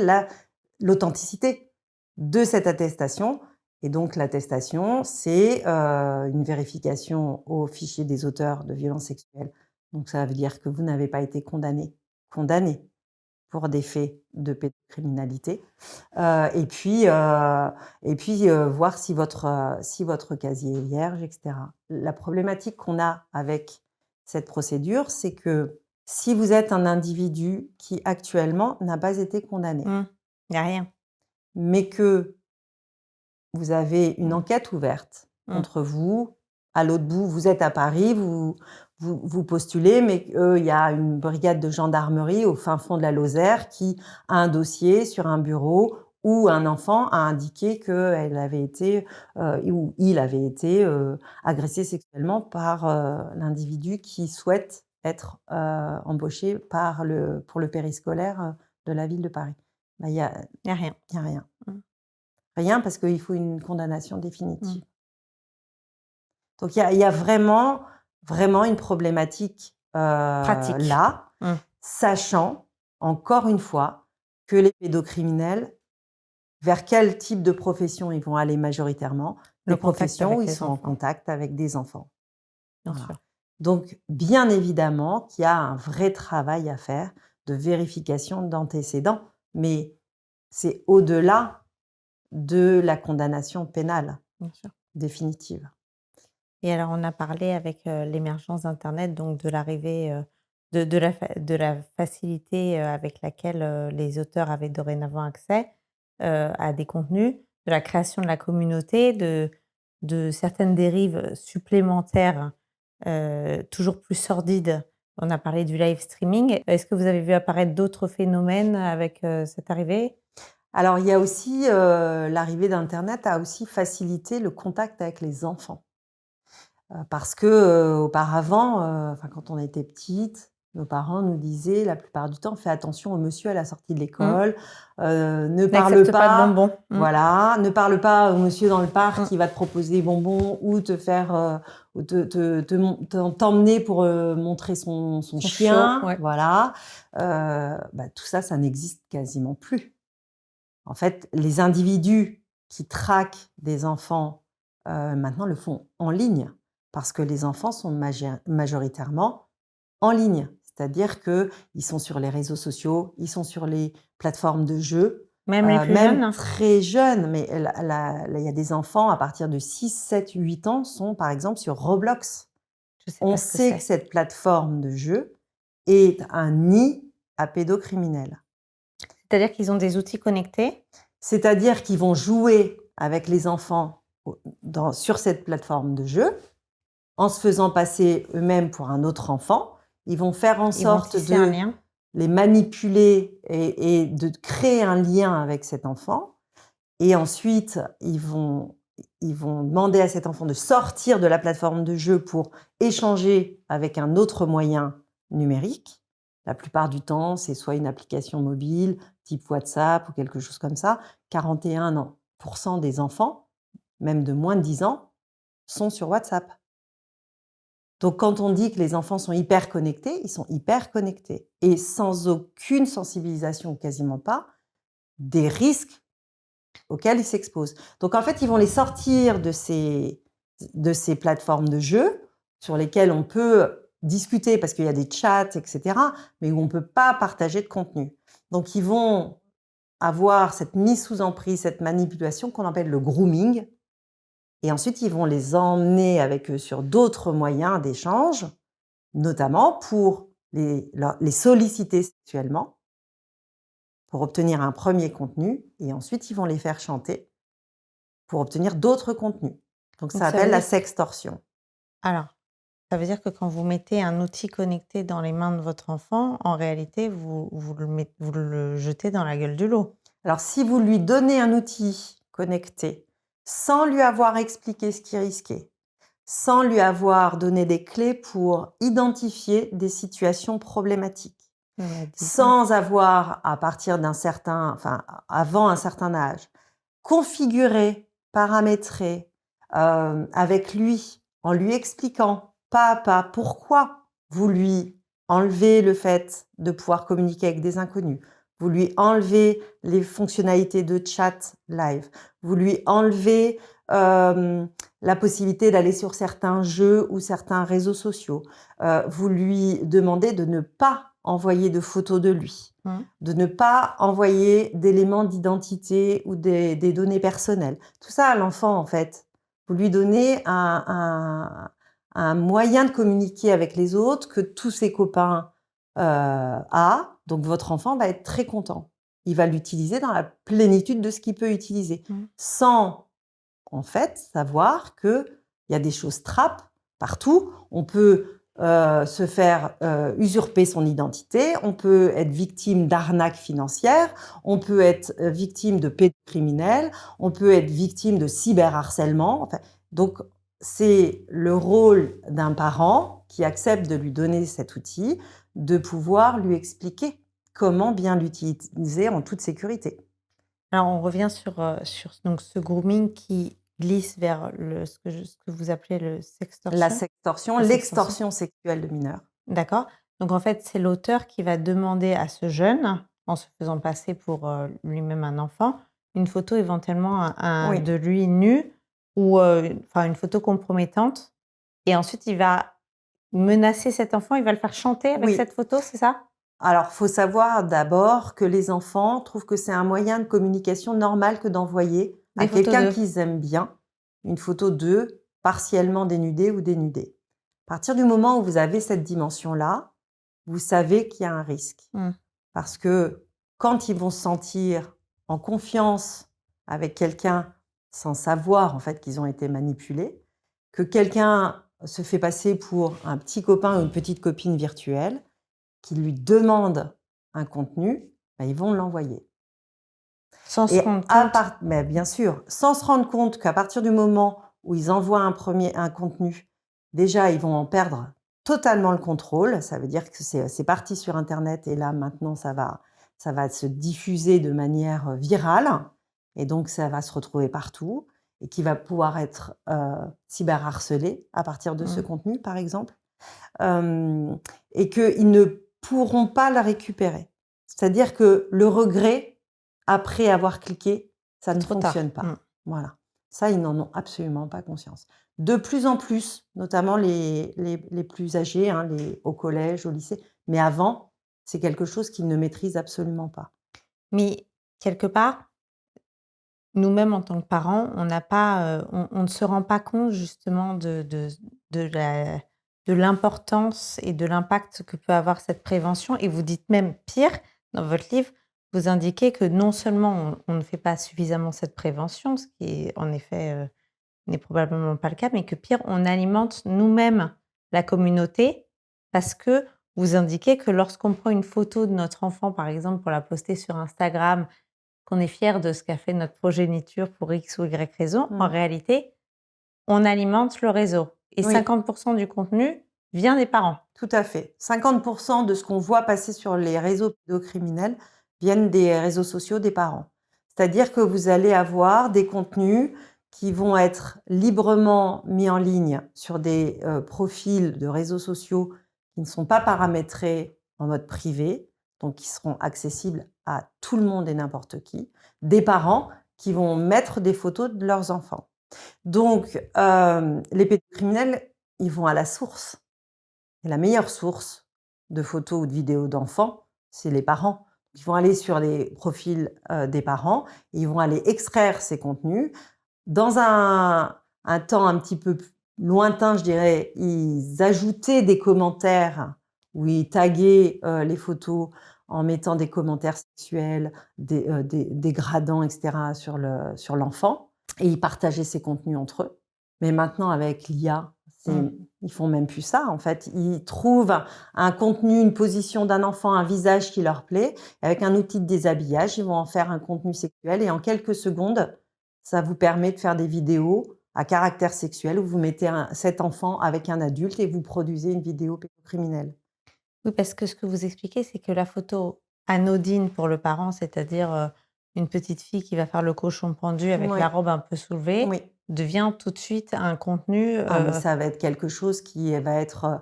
l'authenticité de cette attestation. Et donc l'attestation, c'est, une vérification au fichier des auteurs de violences sexuelles. Donc ça veut dire que vous n'avez pas été condamné pour des faits de pédocriminalité. Voir si votre casier est vierge et cetera. La problématique qu'on a avec cette procédure, c'est que si vous êtes un individu qui actuellement n'a pas été condamné, Il y a rien. mais que vous avez une Mmh. enquête ouverte Mmh. contre vous, à l'autre bout, vous êtes à Paris, vous postulez, mais il y a une brigade de gendarmerie au fin fond de la Lozère qui a un dossier sur un bureau où un enfant a indiqué qu'elle avait été, ou il avait été, agressé sexuellement par, l'individu qui souhaite être, embauché pour le périscolaire, de la ville de Paris. Bah, Il y a rien. il y a rien. Mmh. Rien parce qu'il faut une condamnation Mmh. définitive. Donc il y a vraiment, vraiment une problématique, Pratique. là, Mmh. sachant, encore une fois, que les pédocriminels, vers quel type de profession ils vont aller majoritairement? Le Des contact professions où avec ils les sont en enfants, contact avec des enfants. bien Voilà. sûr. Donc bien évidemment qu'il y a un vrai travail à faire de vérification d'antécédents, mais c'est au-delà de la condamnation pénale Bien sûr. définitive. Et alors, on a parlé avec, l'émergence d'internet, donc de l'arrivée, de la facilité, avec laquelle, les auteurs avaient dorénavant accès, à des contenus, de la création de la communauté, de certaines dérives supplémentaires, toujours plus sordides. On a parlé du live streaming. Est-ce que vous avez vu apparaître d'autres phénomènes avec, cette arrivée? Alors il y a aussi, l'arrivée d'internet a aussi facilité le contact avec les enfants. Parce que, auparavant, enfin quand on était petite, nos parents nous disaient la plupart du temps: «Fais attention au monsieur à la sortie de Mmh. l'école, ne parle N'accepte pas de pas» bonbons. Mmh. voilà, «ne parle pas au monsieur dans le parc Mmh. qui va te proposer des bonbons ou te faire, ou t'emmener pour, montrer son Son show, chien», ouais. voilà. Tout ça, ça n'existe quasiment plus. En fait, les individus qui traquent des enfants, maintenant le font en ligne, parce que les enfants sont majoritairement en ligne. C'est-à-dire qu'ils sont sur les réseaux sociaux, ils sont sur les plateformes de jeux, Même les plus même jeunes? très jeunes, mais il y a des enfants à partir de 6, 7, 8 ans sont par exemple sur Roblox. Je sais On pas ce que sait que c'est. cette plateforme de jeu est un nid à pédocriminels. C'est-à-dire qu'ils ont des outils connectés? C'est-à-dire qu'ils vont jouer avec les enfants sur cette plateforme de jeu, en se faisant passer eux-mêmes pour un autre enfant. Ils vont faire en Ils vont sorte tisser un de lien? les manipuler et de créer un lien avec cet enfant. Et ensuite, ils vont demander à cet enfant de sortir de la plateforme de jeu pour échanger avec un autre moyen numérique. La plupart du temps, c'est soit une application mobile, type WhatsApp ou quelque chose comme ça. 41% des enfants, même de moins de 10 ans, sont sur WhatsApp. Donc quand on dit que les enfants sont hyper connectés, ils sont hyper connectés et sans aucune sensibilisation ou quasiment pas, des risques auxquels ils s'exposent. Donc en fait, ils vont les sortir de ces plateformes de jeu sur lesquelles on peut discuter parce qu'il y a des chats, etc., mais où on ne peut pas partager de contenu. Donc ils vont avoir cette mise sous emprise, cette manipulation qu'on appelle le grooming. Et ensuite, ils vont les emmener avec eux sur d'autres moyens d'échange, notamment pour les solliciter sexuellement, pour obtenir un premier contenu, et ensuite ils vont les faire chanter pour obtenir d'autres contenus. Donc ça Donc ça veut s'appelle la dire sextorsion. alors, ça veut dire que quand vous mettez un outil connecté dans les mains de votre enfant, en réalité, vous le jetez dans la gueule du loup? Alors si vous lui donnez un outil connecté sans lui avoir expliqué ce qu'il risquait, sans lui avoir donné des clés pour identifier des situations problématiques, On l'a dit. sans avoir, à partir avant un certain âge, configuré, paramétré, avec lui, en lui expliquant pas à pas pourquoi vous lui enlevez le fait de pouvoir communiquer avec des inconnus, vous lui enlevez les fonctionnalités de chat live, vous lui enlevez, la possibilité d'aller sur certains jeux ou certains réseaux sociaux, vous lui demandez de ne pas envoyer de photos de lui, de ne pas envoyer d'éléments d'identité ou des données personnelles. Tout ça à l'enfant, en fait. Vous lui donnez un moyen de communiquer avec les autres que tous ses copains a. Donc votre enfant va être très content. Il va l'utiliser dans la plénitude de ce qu'il peut utiliser, sans en fait savoir qu'il y a des choses trappes partout. On peut se faire usurper son identité, on peut être victime d'arnaques financières, on peut être victime de pédocriminels, on peut être victime de cyberharcèlement. Enfin, donc, c'est le rôle d'un parent qui accepte de lui donner cet outil, de pouvoir lui expliquer comment bien l'utiliser en toute sécurité. Alors on revient sur donc ce grooming qui glisse vers ce que vous appelez le La sextorsion? sextorsion, La sextorsion. l'extorsion sexuelle de mineurs. D'accord. Donc en fait, c'est l'auteur qui va demander à ce jeune, en se faisant passer pour, lui-même un enfant, une photo éventuellement Oui. de lui nu ou, enfin une photo compromettante et ensuite il va menacer cet enfant, il va le faire chanter avec Oui. cette photo, c'est ça? Alors, faut savoir d'abord que les enfants trouvent que c'est un moyen de communication normal que d'envoyer Des à photos quelqu'un d'eux? qu'ils aiment bien une photo d'eux partiellement dénudés ou dénudés. À partir du moment où vous avez cette dimension-là, vous savez qu'il y a un risque. Parce que quand ils vont se sentir en confiance avec quelqu'un sans savoir en fait qu'ils ont été manipulés, que quelqu'un se fait passer pour un petit copain ou une petite copine virtuelle, qui lui demande un contenu, bah, ils vont l'envoyer. Sans se Et rendre compte? mais bien sûr, sans se rendre compte qu'à partir du moment où ils envoient un contenu, déjà, ils vont en perdre totalement le contrôle. Ça veut dire que c'est parti sur internet et là, maintenant, ça va se diffuser de manière virale et donc ça va se retrouver partout et qui va pouvoir être, cyberharcelé à partir de ce contenu, par exemple. Et qu'ils ne pourront pas la récupérer. C'est-à-dire que le regret, après avoir cliqué, ça ne Trop tard. fonctionne pas. Voilà. Ça, ils n'en ont absolument pas conscience. De plus en plus, notamment les plus âgés, hein, au collège, au lycée, mais avant, c'est quelque chose qu'ils ne maîtrisent absolument pas. Mais quelque part, nous-mêmes en tant que parents, on n'a pas, on ne se rend pas compte justement de la de l'importance et de l'impact que peut avoir cette prévention et vous dites même pire, dans votre livre, vous indiquez que non seulement on ne fait pas suffisamment cette prévention, ce qui est en effet, n'est probablement pas le cas, mais que pire, on alimente nous-mêmes la communauté parce que vous indiquez que lorsqu'on prend une photo de notre enfant, par exemple, pour la poster sur Instagram, qu'on est fier de ce qu'a fait notre progéniture pour X ou Y raison, en réalité, on alimente le réseau et Oui. 50% du contenu vient des parents. Tout à fait. 50% de ce qu'on voit passer sur les réseaux pédocriminels viennent des réseaux sociaux des parents. C'est-à-dire que vous allez avoir des contenus qui vont être librement mis en ligne sur des profils de réseaux sociaux qui ne sont pas paramétrés en mode privé, donc qui seront accessibles à tout le monde et n'importe qui, des parents qui vont mettre des photos de leurs enfants. Donc, les pédocriminels, ils vont à la source. Et la meilleure source de photos ou de vidéos d'enfants, c'est les parents. Ils vont aller sur les profils des parents et ils vont aller extraire ces contenus. Dans un temps un petit peu lointain, je dirais, ils ajoutaient des commentaires où ils taguaient les photos en mettant des commentaires sexuels, dégradants, etc. sur l'enfant. Et ils partageaient ces contenus entre eux. Mais maintenant, avec l'IA, ils font même plus ça, en fait. Ils trouvent un contenu, une position d'un enfant, un visage qui leur plaît. Avec un outil de déshabillage, ils vont en faire un contenu sexuel. Et en quelques secondes, ça vous permet de faire des vidéos à caractère sexuel où vous mettez cet enfant avec un adulte et vous produisez une vidéo pédocriminelle. Oui, parce que ce que vous expliquez, c'est que la photo anodine pour le parent, c'est-à-dire une petite fille qui va faire le cochon pendu avec Oui, la robe un peu soulevée, oui. devient tout de suite un contenu. Ah, mais ça va être quelque chose qui va être,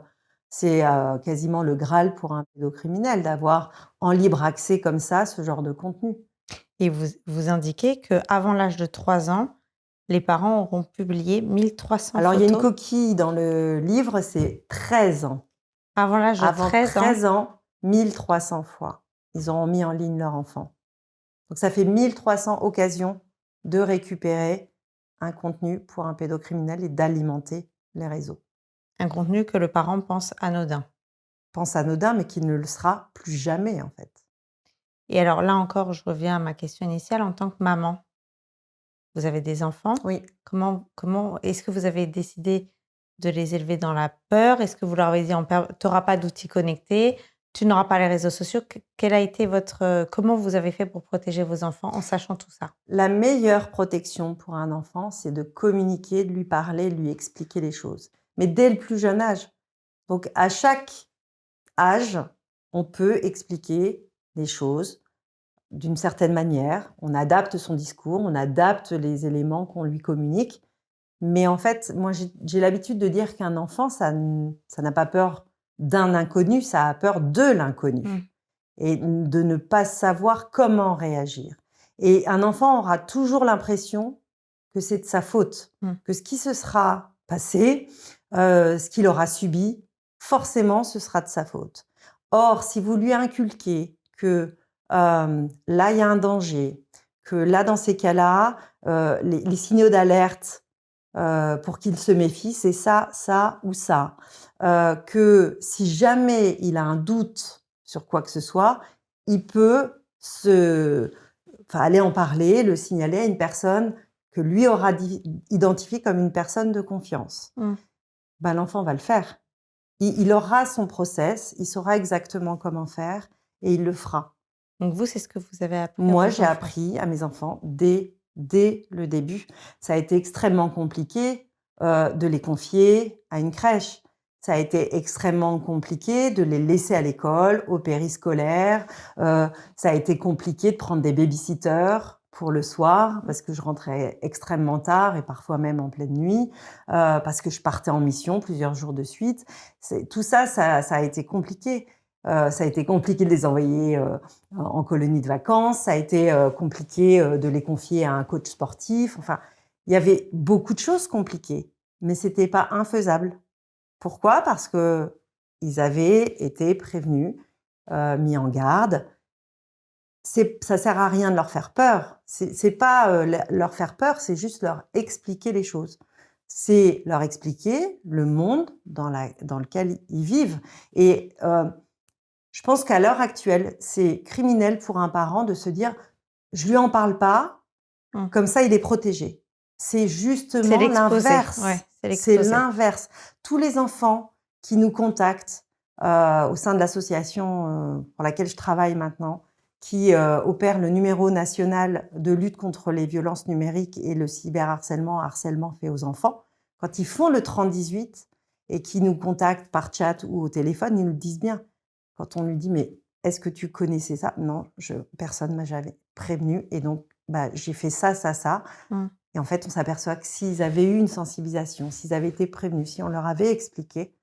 c'est quasiment le Graal pour un pédocriminel d'avoir en libre accès comme ça ce genre de contenu. Et vous indiquez qu'avant l'âge de 3 ans, les parents auront publié 1300 Alors il y a une photos. coquille dans le livre, c'est 13 ans. Avant l'âge de Avant 13 ans. 13 ans, 1300 fois, ils auront mis en ligne leur enfant. Donc ça fait 1300 occasions de récupérer un contenu pour un pédocriminel et d'alimenter les réseaux. Un contenu que le parent pense anodin. Pense anodin, mais qui ne le sera plus jamais, en fait. Et alors là encore, je reviens à ma question initiale. En tant que maman, vous avez des enfants. Oui. Comment est-ce que vous avez décidé de les élever dans la peur? Est-ce que vous leur avez dit tu n'auras pas d'outils connectés, tu n'auras pas les réseaux sociaux? Quel a été comment vous avez fait pour protéger vos enfants en sachant tout ça? La meilleure protection pour un enfant, c'est de communiquer, de lui parler, de lui expliquer les choses. Mais dès le plus jeune âge. Donc à chaque âge, on peut expliquer les choses d'une certaine manière. On adapte son discours, on adapte les éléments qu'on lui communique. Mais en fait, moi, j'ai l'habitude de dire qu'un enfant, ça n'a pas peur d'un inconnu, ça a peur de l'inconnu. Et de ne pas savoir comment réagir. Et un enfant aura toujours l'impression que c'est de sa faute, que ce qui se sera passé, ce qu'il aura subi, forcément, ce sera de sa faute. Or, si vous lui inculquez que là, il y a un danger, que là, dans ces cas-là, les signaux d'alerte pour qu'il se méfie, c'est ça, ça ou ça. Que si jamais il a un doute sur quoi que ce soit, il peut aller en parler, le signaler à une personne que lui aura identifiée comme une personne de confiance. Ben, l'enfant va le faire. Il aura son process, il saura exactement comment faire et il le fera. Donc vous, c'est ce que vous avez appris à Moi, vos j'ai enfants? appris à mes enfants dès le début. Ça a été extrêmement compliqué de les confier à une crèche. Ça a été extrêmement compliqué de les laisser à l'école, au périscolaire. Ça a été compliqué de prendre des baby-sitters pour le soir parce que je rentrais extrêmement tard et parfois même en pleine nuit, parce que je partais en mission plusieurs jours de suite. Tout ça, ça a été compliqué. Ça a été compliqué de les envoyer en colonie de vacances. Ça a été compliqué de les confier à un coach sportif. Enfin, il y avait beaucoup de choses compliquées, mais c'était pas infaisable. Pourquoi? Parce que ils avaient été prévenus, mis en garde. Ça sert à rien de leur faire peur. C'est pas leur faire peur, c'est juste leur expliquer les choses. C'est leur expliquer le monde dans lequel ils vivent. Et je pense qu'à l'heure actuelle, c'est criminel pour un parent de se dire « je lui en parle pas, comme ça il est protégé ». C'est justement l'inverse. Ouais, c'est l'inverse. Tous les enfants qui nous contactent au sein de l'association, pour laquelle je travaille maintenant, qui, opère le numéro national de lutte contre les violences numériques et le harcèlement fait aux enfants. Quand ils font le 30-18 et qu'ils nous contactent par chat ou au téléphone, ils nous le disent bien. Quand on lui dit: «Mais est-ce que tu connaissais ça?» «Non, personne m'a jamais prévenu et donc j'ai fait ça, ça, ça». Mmh. Et en fait, on s'aperçoit que s'ils avaient eu une sensibilisation, s'ils avaient été prévenus, si on leur avait expliqué,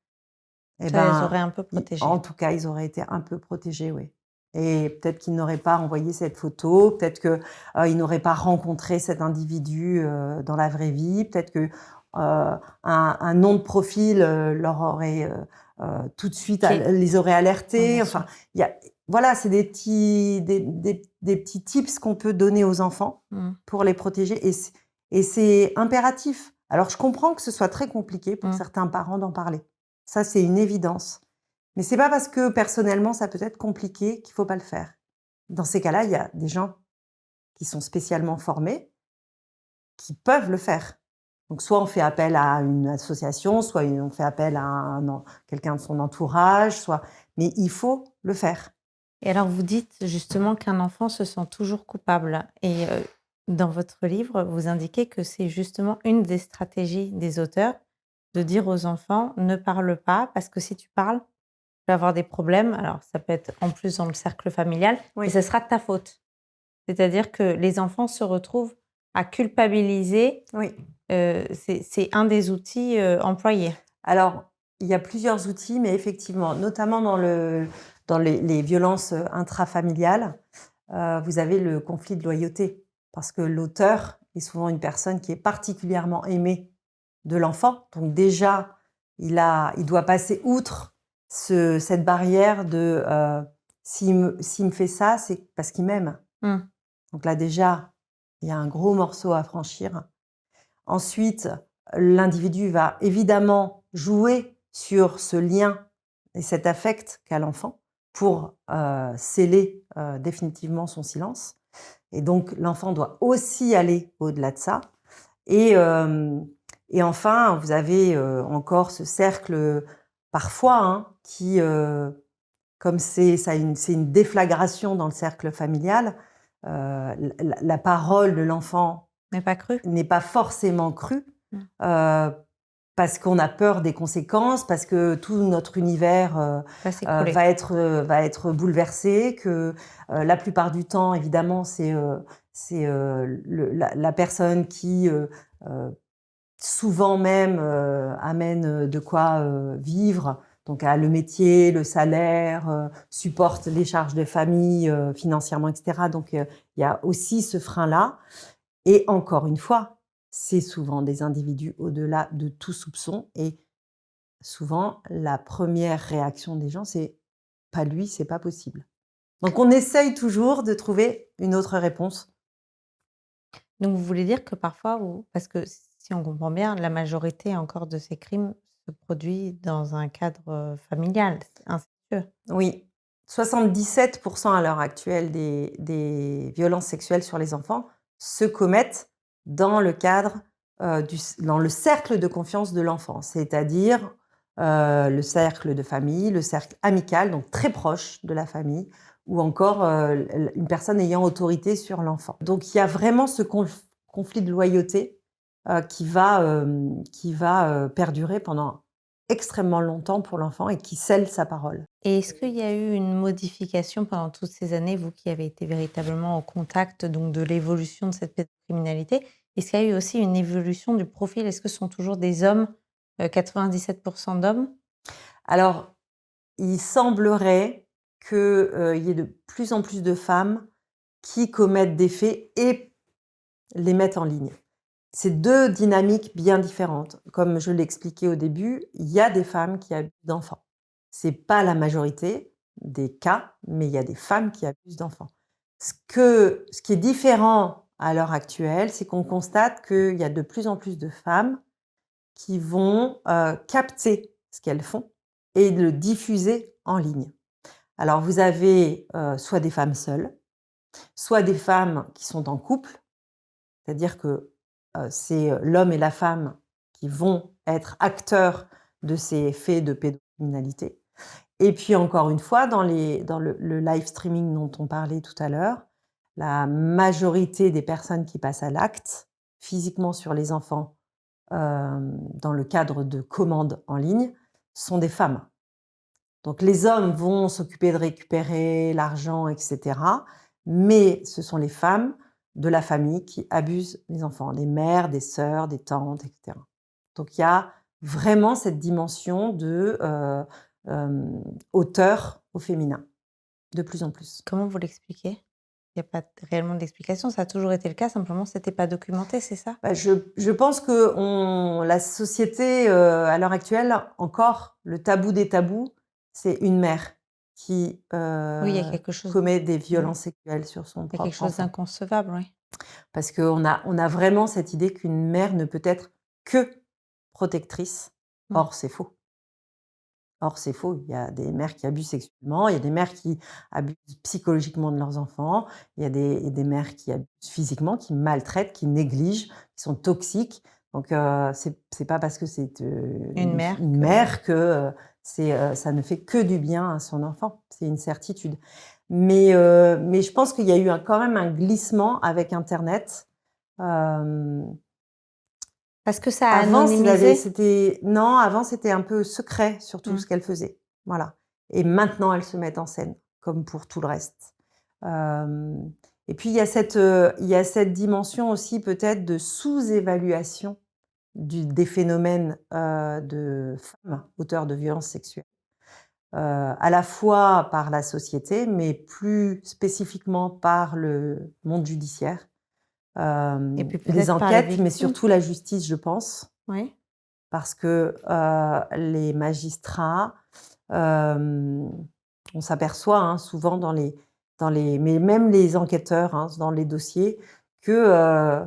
eh Ça les aurait ben, un peu i protégés. en tout cas, ils auraient été un peu protégés, oui. Et peut-être qu'ils n'auraient pas envoyé cette photo, peut-être que, ils n'auraient pas rencontré cet individu, dans la vraie vie, peut-être que, un nom de profil, leur aurait, tout de suite OK. les aurait Ouais, alertés. bien Enfin, sûr. il y a voilà, c'est des petits tips qu'on peut donner aux enfants Mmh. pour les protéger et c'est impératif. Alors je comprends que ce soit très compliqué pour Mmh. certains parents d'en parler. Ça, c'est une évidence. Mais c'est pas parce que personnellement ça peut être compliqué qu'il faut pas le faire. Dans ces cas-là, il y a des gens qui sont spécialement formés, qui peuvent le faire. Donc soit on fait appel à une association, soit on fait appel à quelqu'un de son entourage, mais il faut le faire. Et alors vous dites justement qu'un enfant se sent toujours coupable et dans votre livre, vous indiquez que c'est justement une des stratégies des auteurs de dire aux enfants: «Ne parle pas parce que si tu parles, tu vas avoir des problèmes». Alors ça peut être en plus dans le cercle familial et Oui, ça sera de ta faute. C'est-à-dire que les enfants se retrouvent à culpabiliser, oui. c'est un des outils, employés. Alors, il y a plusieurs outils, mais effectivement, notamment dans les violences, intrafamiliales, vous avez le conflit de loyauté. Parce que l'auteur est souvent une personne qui est particulièrement aimée de l'enfant. Donc déjà, il doit passer outre cette barrière de, s'il me fait ça, c'est parce qu'il m'aime. Mmh. Donc là, déjà, il y a un gros morceau à franchir. Ensuite, l'individu va évidemment jouer sur ce lien et cet affect qu'a l'enfant pour, sceller, définitivement son silence et donc l'enfant doit aussi aller au-delà de ça et enfin, vous avez, encore ce cercle, parfois, hein, qui, comme c'est une déflagration dans le cercle familial, la parole de l'enfant Mais pas cru? n'est pas forcément crue, Mmh. heu, parce qu'on a peur des conséquences, parce que tout notre univers, Va s'écrouler. va être bouleversé, que, la plupart du temps, évidemment, c'est, la personne qui, souvent même, amène, de quoi, vivre, donc a le métier, le salaire, supporte les charges de famille, financièrement et cetera, donc il y a aussi ce frein-là et encore une fois, c'est souvent des individus au-delà de tout soupçon et souvent la première réaction des gens, c'est: «Pas lui, c'est pas possible». Donc on essaye toujours de trouver une autre réponse. Donc vous voulez dire que parfois parce que si on comprend bien, la majorité encore de ces crimes se produit dans un cadre, familial, incestueux? Oui, 77 à l'heure actuelle des violences sexuelles sur les enfants se commettent dans le cadre, dans le cercle de confiance de l'enfant. C'est-à-dire, le cercle de famille, le cercle amical, donc très proche de la famille ou encore, une personne ayant autorité sur l'enfant. Donc il y a vraiment ce conflit de loyauté, qui va, perdurer pendant extrêmement longtemps pour l'enfant et qui scelle sa parole. Et est-ce qu'il y a eu une modification pendant toutes ces années, vous qui avez été véritablement au contact donc de l'évolution de cette pédocriminalité? Est-ce qu'il y a eu aussi une évolution du profil? Est-ce que ce sont toujours des hommes, 97 d'hommes? Alors, il semblerait que, il y ait de plus en plus de femmes qui commettent des faits et les mettent en ligne. C'est 2 dynamiques bien différentes. Comme je l'expliquais au début, il y a des femmes qui abusent d'enfants. C'est pas la majorité des cas, mais il y a des femmes qui abusent d'enfants. Ce qui est différent à l'heure actuelle, c'est qu'on constate qu'il y a de plus en plus de femmes qui vont, capter ce qu'elles font et le diffuser en ligne. Alors vous avez, soit des femmes seules, soit des femmes qui sont en couple, c'est-à-dire que, c'est, l'homme et la femme qui vont être acteurs de ces faits de pédocriminalité Et puis encore une fois, dans le live streaming dont on parlait tout à l'heure, la majorité des personnes qui passent à l'acte, physiquement sur les enfants, dans le cadre de commandes en ligne, sont des femmes. Donc les hommes vont s'occuper de récupérer l'argent et cetera, mais ce sont les femmes de la famille qui abusent des enfants, des mères, des sœurs, des tantes et cetera. Donc il y a vraiment cette dimension de, auteur au féminin, de plus en plus. Comment vous l'expliquez? Il y a pas réellement d'explication, ça a toujours été le cas, simplement c'était pas documenté, c'est ça? Bah, je pense que la société, à l'heure actuelle, encore, le tabou des tabous, c'est une mère qui, Oui, il y a quelque chose commet des mmh, violences sexuelles sur son il y a quelque propre chose enfant. d'inconcevable, oui. Parce qu'on a vraiment cette idée qu'une mère ne peut être que protectrice. Mmh. Or, c'est faux. Or, c'est faux. Il y a des mères qui abusent sexuellement, il y a des mères qui abusent psychologiquement de leurs enfants, il y a des mères qui abusent physiquement, qui maltraitent, qui négligent, qui sont toxiques. Donc, c'est pas parce que c'est, Une mère une que mère que, ça ne fait que du bien à son enfant. C'est une certitude. Mais je pense qu'il y a eu quand même un glissement avec internet. Hem parce que ça a Avant, anonymisé? avant, c'était un peu secret sur tout Mmh. ce qu'elle faisait, voilà. Et maintenant, elles se mettent en scène, comme pour tout le reste. Hem Et puis il y a cette dimension aussi peut-être de sous-évaluation des phénomènes, de femmes auteurs de violences sexuelles, à la fois par la société, mais plus spécifiquement par le monde judiciaire. Et puis Les peut-être par les enquêtes, mais victimes? surtout la justice, je pense. Oui. Parce que, les magistrats, hem, on s'aperçoit, hein, souvent mais même les enquêteurs, hein, dans les dossiers, que,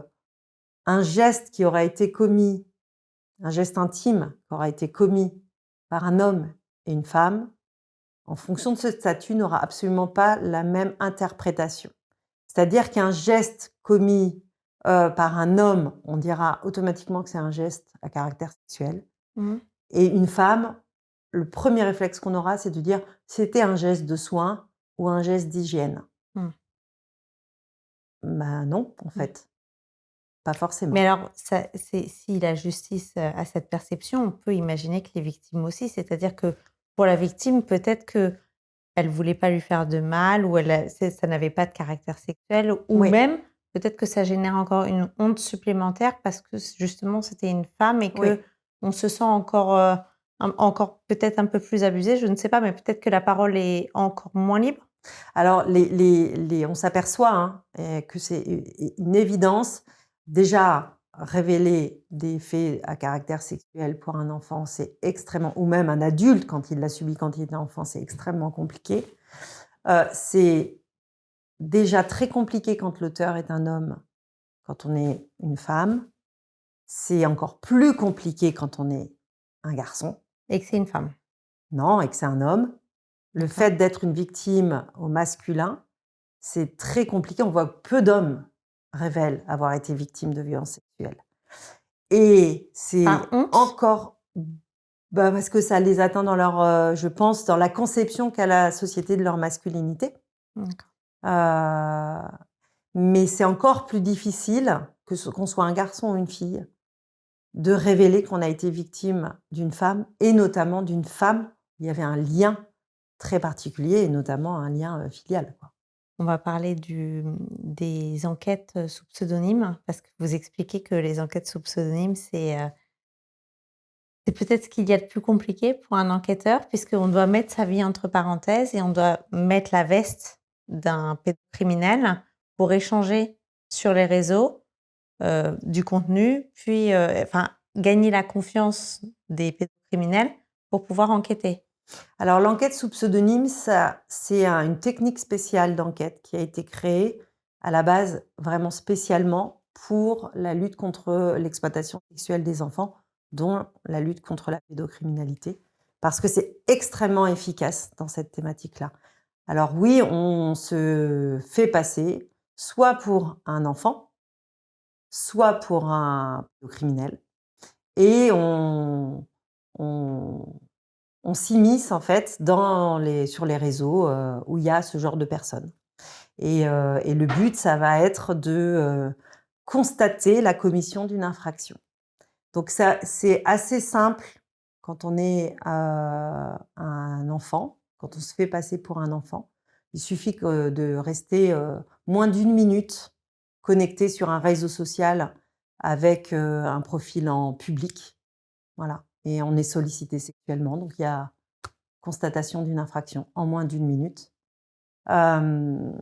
un geste qui aura été commis, un geste intime qui aura été commis par un homme et une femme, en fonction de ce statut, n'aura absolument pas la même interprétation. C'est-à-dire qu'un geste commis, par un homme, on dira automatiquement que c'est un geste à caractère sexuel. Mmh. Et une femme, le premier réflexe qu'on aura, c'est de dire: «C'était un geste de soin ou un geste d'hygiène». Mmh. Bah, non, en Mmh. fait, pas Mais forcément. alors, ça c'est si la justice, a cette perception, on peut imaginer que les victimes aussi. C'est-à-dire que pour la victime, peut-être qu'elle voulait pas lui faire de mal ou elle a ça n'avait pas de caractère sexuel ou Oui, même peut-être que ça génère encore une honte supplémentaire parce que justement c'était une femme et oui. qu'on se sent encore, encore peut-être un peu plus abusé, je ne sais pas, mais peut-être que la parole est encore moins libre? Alors on s'aperçoit, hein, que c'est une évidence. Déjà, révéler des faits à caractère sexuel pour un enfant, c'est extrêmement, ou même un adulte quand il l'a subi quand il était enfant, c'est extrêmement compliqué. C'est déjà très compliqué quand l'auteur est un homme, quand on est une femme. C'est encore plus compliqué quand on est un garçon, Et que c'est une femme? non, et que c'est un homme. Le D'accord. fait d'être une victime au masculin, c'est très compliqué. On voit que peu d'hommes révèlent avoir été victimes de violences sexuelles. Et Par c'est honte? encore, bah, parce que ça les atteint dans leur, je pense, dans la conception qu'a la société de leur masculinité. D'accord. Heu, mais c'est encore plus difficile qu'on soit un garçon ou une fille, de révéler qu'on a été victime d'une femme et notamment d'une femme. Il y avait un lien très particulier et notamment un lien, filial, quoi. On va parler des enquêtes, sous pseudonyme, parce que vous expliquez que les enquêtes sous pseudonyme, c'est peut-être ce qu'il y a de plus compliqué pour un enquêteur, puisqu'on doit mettre sa vie entre parenthèses et on doit mettre la veste d'un pédocriminel pour échanger sur les réseaux, du contenu, puis, enfin, gagner la confiance des pédocriminels pour pouvoir enquêter. Alors l'enquête sous pseudonyme, ça c'est une technique spéciale d'enquête qui a été créée à la base vraiment spécialement pour la lutte contre l'exploitation sexuelle des enfants, dont la lutte contre la pédocriminalité, parce que c'est extrêmement efficace dans cette thématique-là. Alors oui, on se fait passer soit pour un enfant, soit pour un pédocriminel, et on on s'immisce en fait sur les réseaux où il y a ce genre de personnes. Et le but, ça va être de constater la commission d'une infraction. Donc ça, c'est assez simple quand on est un enfant, quand on se fait passer pour un enfant. Il suffit de rester moins d'une minute connecté sur un réseau social avec un profil en public. Voilà. Et on est sollicité sexuellement. Donc il y a constatation d'une infraction en moins d'une minute. Hem,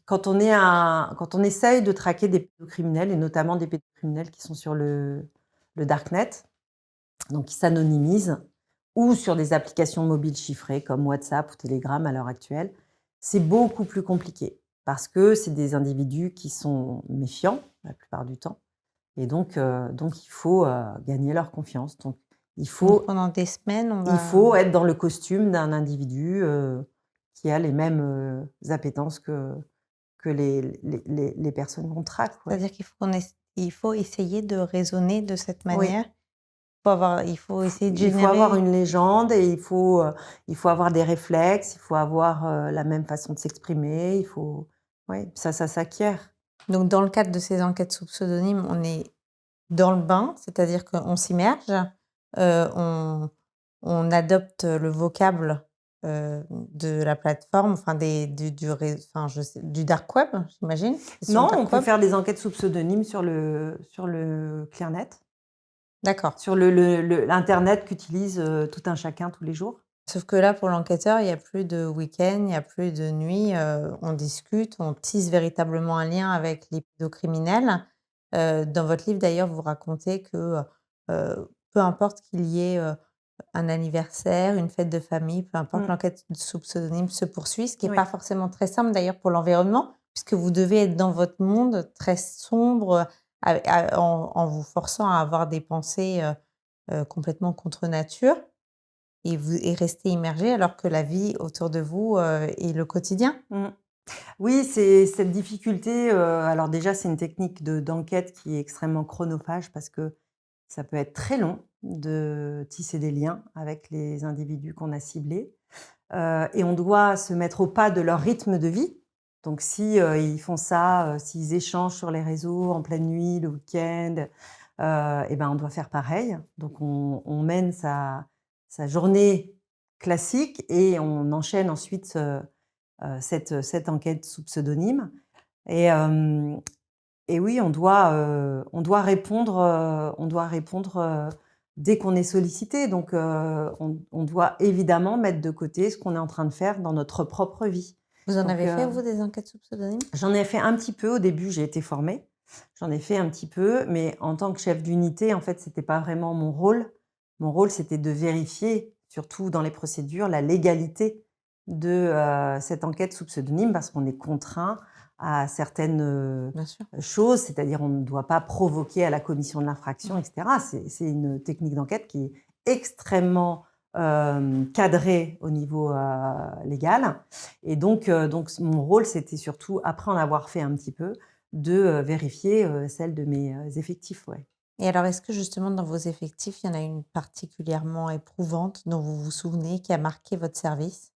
quand on essaye de traquer des pédocriminels et notamment des pédocriminels qui sont sur le darknet, donc qui s'anonymisent ou sur des applications mobiles chiffrées comme WhatsApp ou Telegram à l'heure actuelle, c'est beaucoup plus compliqué parce que c'est des individus qui sont méfiants la plupart du temps et donc il faut gagner leur confiance. Donc il Donc faut pendant des semaines, on il va faut être dans le costume d'un individu qui a les mêmes appétences que les personnes qu'on traque, ouais. c'est-à-dire il faut essayer de raisonner de cette Oui. manière? Il faut essayer de Il faut avoir générer une légende et il faut avoir des réflexes, il faut avoir la même façon de s'exprimer, il faut ouais, ça s'acquiert. donc dans le cadre de ces enquêtes sous pseudonyme, on est dans le bain, c'est-à-dire qu'on s'immerge, on adopte le vocable, de la plateforme, enfin du enfin je sais du dark web, j'imagine? C'est sur le Non, on dark peut web? faire des enquêtes sous pseudonyme sur le ClearNet, D'accord. sur l'internet qu'utilise tout un chacun tous les jours. Sauf que là, pour l'enquêteur, il y a plus de week-end, il y a plus de nuit, on discute, on tisse véritablement un lien avec les pédocriminels. Dans votre livre d'ailleurs, vous racontez que, peu importe qu'il y ait, un anniversaire, une fête de famille, peu importe, Mmh. l'enquête sous pseudonyme se poursuit, ce qui est Oui. pas forcément très simple d'ailleurs pour l'environnement, puisque vous devez être dans votre monde très sombre, en vous forçant à avoir des pensées, complètement contre nature. Et rester immergé alors que la vie autour de vous, est le quotidien? Mmh. Oui, c'est cette difficulté, alors déjà, c'est une technique d'enquête qui est extrêmement chronophage parce que ça peut être très long de tisser des liens avec les individus qu'on a ciblés, et on doit se mettre au pas de leur rythme de vie. Donc si, ils font ça, s'ils échangent sur les réseaux en pleine nuit, le week-end, et ben, on doit faire pareil. Donc on mène sa journée classique et on enchaîne ensuite, cette enquête sous pseudonyme et hem et oui, on doit répondre, dès qu'on est sollicité. Donc on doit évidemment mettre de côté ce qu'on est en train de faire dans notre propre vie. Vous en Donc avez fait, vous, des enquêtes sous pseudonyme? j'en ai fait un petit peu au début, j'ai été formée. J'en ai fait un petit peu, mais en tant que chef d'unité, en fait, c'était pas vraiment mon rôle. Mon rôle, c'était de vérifier, surtout dans les procédures, la légalité de, cette enquête sous pseudonyme parce qu'on est contraint à certaines, Bien sûr. choses, c'est-à-dire on ne doit pas provoquer à la commission de l'infraction et cetera. C'est une technique d'enquête qui est extrêmement, cadrée au niveau, légal et donc mon rôle, c'était surtout, après en avoir fait un petit peu, de, vérifier, celle de mes, effectifs, ouais. Et alors, est-ce que justement dans vos effectifs, il y en a une particulièrement éprouvante dont vous vous souvenez, qui a marqué votre service?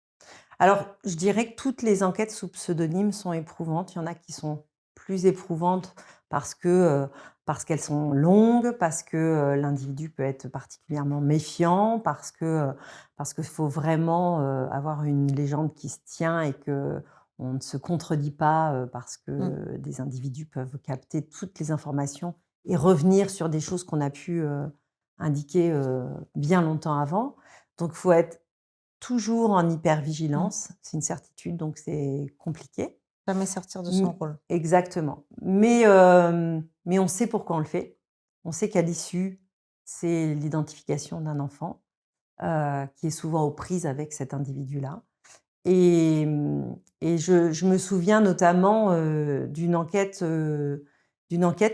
Alors, je dirais que toutes les enquêtes sous pseudonyme sont éprouvantes. Il y en a qui sont plus éprouvantes parce que, parce qu'elles sont longues, parce que, l'individu peut être particulièrement méfiant, parce qu'il faut vraiment, avoir une légende qui se tient et qu'on ne se contredit pas, parce Mmh. que des individus peuvent capter toutes les informations et revenir sur des choses qu'on a pu, indiquer, bien longtemps avant. Donc il faut être toujours en Mmh. hypervigilance, c'est une certitude, donc c'est compliqué. Jamais sortir de Mmh, son rôle. exactement. Mais on sait pourquoi on le fait. On sait qu'à l'issue, c'est l'identification d'un enfant, qui est souvent aux prises avec cet individu-là. Et je me souviens notamment, d'une enquête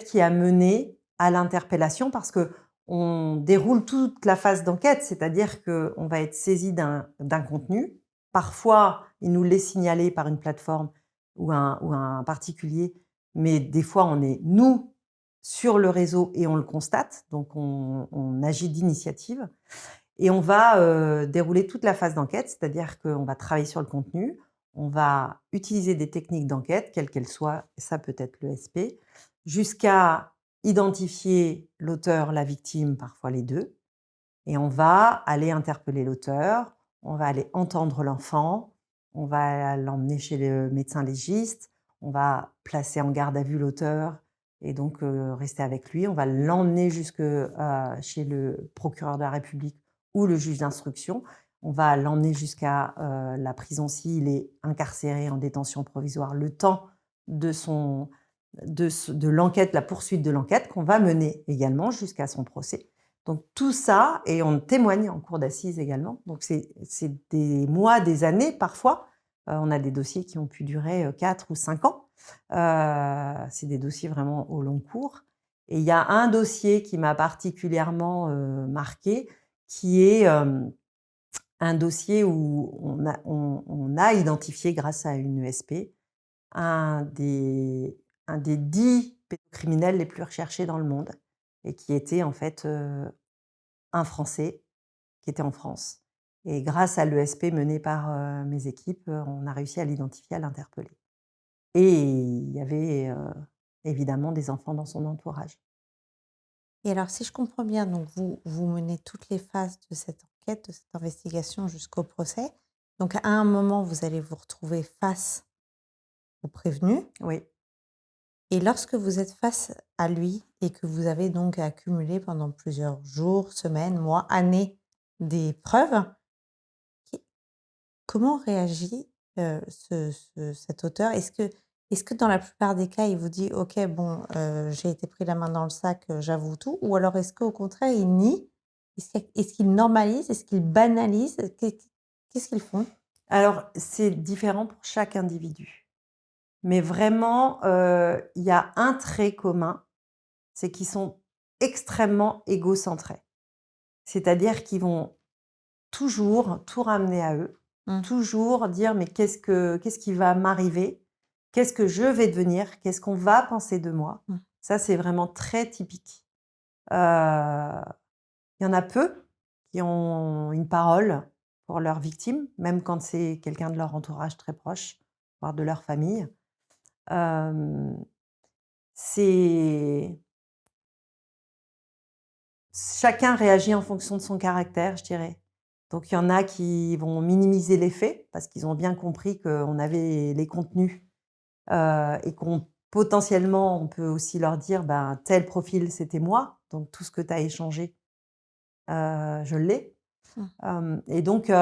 qui a mené à l'interpellation parce qu'on déroule toute la phase d'enquête, c'est-à-dire qu'on va être saisi d'un contenu. Parfois, il nous l'est signalé par une plateforme ou un particulier, mais des fois, on est, nous, sur le réseau et on le constate, donc on agit d'initiative. Et on va dérouler toute la phase d'enquête, c'est-à-dire qu'on va travailler sur le contenu, on va utiliser des techniques d'enquête, quelles qu'elles soient, ça peut être l'ESP, jusqu'à identifier l'auteur, la victime, parfois les deux. Et on va aller interpeller l'auteur, on va aller entendre l'enfant, on va l'emmener chez le médecin légiste, on va placer en garde à vue l'auteur et donc rester avec lui. On va l'emmener jusque chez le procureur de la République ou le juge d'instruction. On va l'emmener jusqu'à la prison s'il est incarcéré en détention provisoire le temps de de l'enquête, la poursuite de l'enquête qu'on va mener également jusqu'à son procès. Donc tout ça, et on témoigne en cour d'assises également. Donc c'est des mois, des années parfois. On a des dossiers qui ont pu durer 4 ou 5 ans. C'est des dossiers vraiment au long cours. Et il y a un dossier qui m'a particulièrement marqué, qui est un dossier où on a identifié grâce à une ESP un des, un des 10 pédocriminels les plus recherchés dans le monde et qui était en fait un Français qui était en France. Et grâce à l'ESP menée par mes équipes, on a réussi à l'identifier, à l'interpeller. Et il y avait évidemment des enfants dans son entourage. Et alors, si je comprends bien, donc vous menez toutes les phases de cette enquête, de cette investigation jusqu'au procès. Donc, à un moment, vous allez vous retrouver face au prévenu. Oui, Et lorsque vous êtes face à lui et que vous avez donc accumulé pendant plusieurs jours, semaines, mois, années des preuves, qui- comment réagit cet auteur? Est-ce que dans la plupart des cas, il vous dit, OK, bon, j'ai été pris la main dans le sac, j'avoue tout, ou alors est-ce qu'au contraire, il nie? Est-ce qu'il normalise? Est-ce qu'il banalise? Qu'est-ce qu'ils font? alors c'est différent pour chaque individu. Mais vraiment, il y a un trait commun, c'est qu'ils sont extrêmement égocentrés. C'est-à-dire qu'ils vont toujours tout ramener à eux, Mmh. toujours dire: «Mais qu'est-ce qui va m'arriver? Qu'est-ce que je vais devenir? Qu'est-ce qu'on va penser de moi?» Mmh. Ça, c'est vraiment très typique. Heu, il y en a peu qui ont une parole pour leurs victimes, même quand c'est quelqu'un de leur entourage très proche, voire de leur famille. Hem, c'est chacun réagit en fonction de son caractère, je dirais. Donc il y en a qui vont minimiser les faits parce qu'ils ont bien compris qu'on avait les contenus, et qu'on potentiellement, on peut aussi leur dire: «Ben, tel profil, c'était moi, donc tout ce que tu as échangé, je l'ai». Mmh. Et donc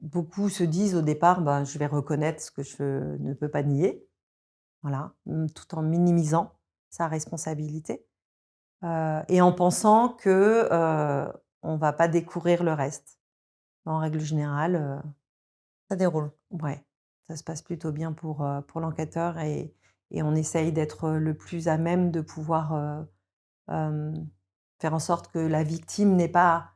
beaucoup se disent au départ: «Ben, je vais reconnaître ce que je ne peux pas nier», voilà, tout en minimisant sa responsabilité. Et en pensant que, on va pas découvrir le reste. En règle générale, Ça déroule. ouais, ça se passe plutôt bien pour l'enquêteur et on essaye d'être le plus à même de pouvoir, faire en sorte que la victime n'ait pas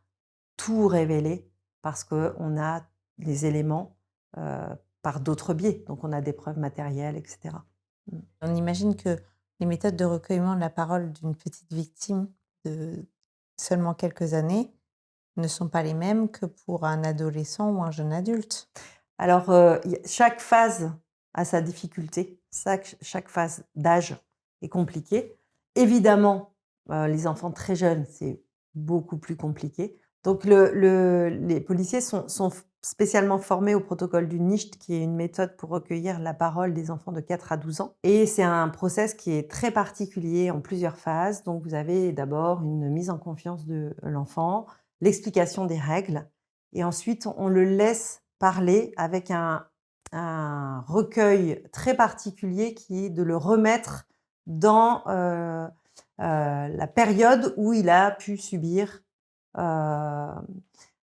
tout révélé parce qu'on a les éléments, heu, par d'autres biais. Donc on a des preuves matérielles et cetera. Mmh. On imagine que les méthodes de recueillement de la parole d'une petite victime de seulement quelques années ne sont pas les mêmes que pour un adolescent ou un jeune adulte. Alors, y chaque phase a sa difficulté, chaque phase d'âge est compliquée. Évidemment, les enfants très jeunes, c'est beaucoup plus compliqué. Donc les policiers sont spécialement formés au protocole du NICHT, qui est une méthode pour recueillir la parole des enfants de 4 à 12 ans et c'est un process qui est très particulier en plusieurs phases. Donc vous avez d'abord une mise en confiance de l'enfant, l'explication des règles et ensuite on le laisse parler avec un recueil très particulier qui est de le remettre dans, la période où il a pu subir, hem,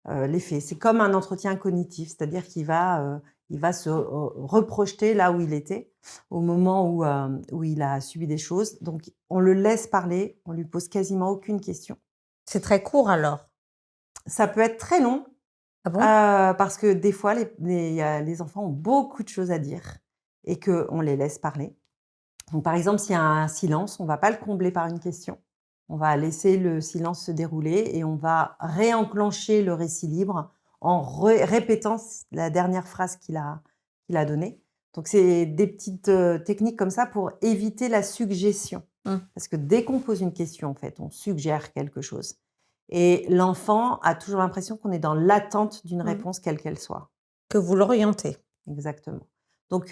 les faits. C'est comme un entretien cognitif, c'est-à-dire il va se reprojeter là où il était, au moment où il a subi des choses. Donc on le laisse parler, on lui pose quasiment aucune question. C'est très court alors? Ça peut être très long. Ah bon? Parce que des fois, les enfants ont beaucoup de choses à dire et qu'on les laisse parler. Donc par exemple, s'il y a un silence, on ne va pas le combler par une question. On va laisser le silence se dérouler et on va réenclencher le récit libre en répétant la dernière phrase qu'il a donnée. Donc c'est des petites techniques comme ça pour éviter la suggestion. Mmh. Parce que dès qu'on pose une question, en fait, on suggère quelque chose. Et l'enfant a toujours l'impression qu'on est dans l'attente d'une réponse, quelle qu'elle soit. Que vous l'orientez. Exactement. Donc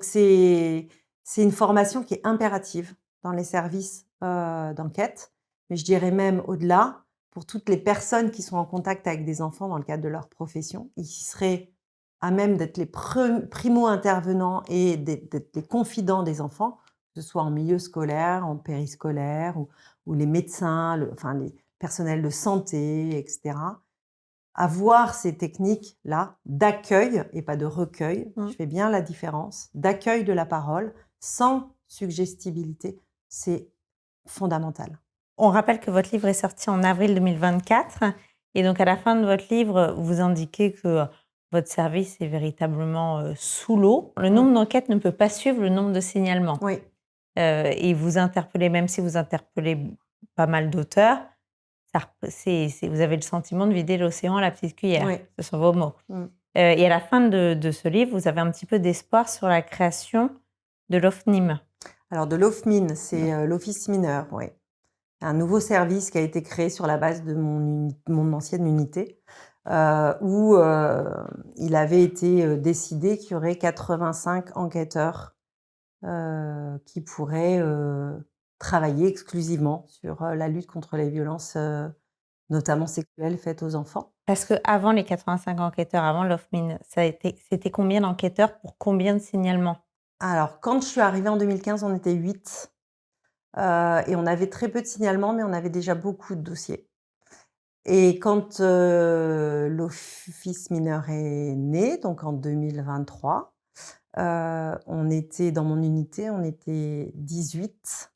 c'est une formation qui est impérative dans les services, d'enquête, mais je dirais même au-delà, pour toutes les personnes qui sont en contact avec des enfants dans le cadre de leur profession et qui seraient à même d'être les primo-intervenants et d'être les confidents des enfants, que ce soit en milieu scolaire, en périscolaire ou les médecins, enfin les personnels de santé et cetera. Avoir ces techniques-là d'accueil et pas de recueil, je fais bien la différence, d'accueil de la parole sans suggestibilité, c'est fondamental. On rappelle que votre livre est sorti en avril 2024 et donc à la fin de votre livre, vous indiquez que votre service est véritablement, sous l'eau. Le nombre d'enquêtes ne peut pas suivre le nombre de signalements. Oui, Et vous interpellez, même si vous interpellez pas mal d'auteurs, vous avez le sentiment de vider l'océan à la petite cuillère. oui. Ce sont vos mots. Et à la fin de ce livre, vous avez un petit peu d'espoir sur la création de l'OFNIM. Alors de l'OFMIN, c'est l'Office mineur, oui. Un nouveau service qui a été créé sur la base de mon ancienne unité, où il avait été décidé qu'il y aurait 85 enquêteurs qui pourraient travailler exclusivement sur la lutte contre les violences, notamment sexuelles, faites aux enfants. Parce qu'avant les 85 enquêteurs, avant l'OFMIN, c'était combien d'enquêteurs pour combien de signalements? Alors, quand je suis arrivée en 2015, on était 8 et on avait très peu de signalements, mais on avait déjà beaucoup de dossiers. Et quand l'office mineur est né, donc en 2023, on était dans mon unité, on était 18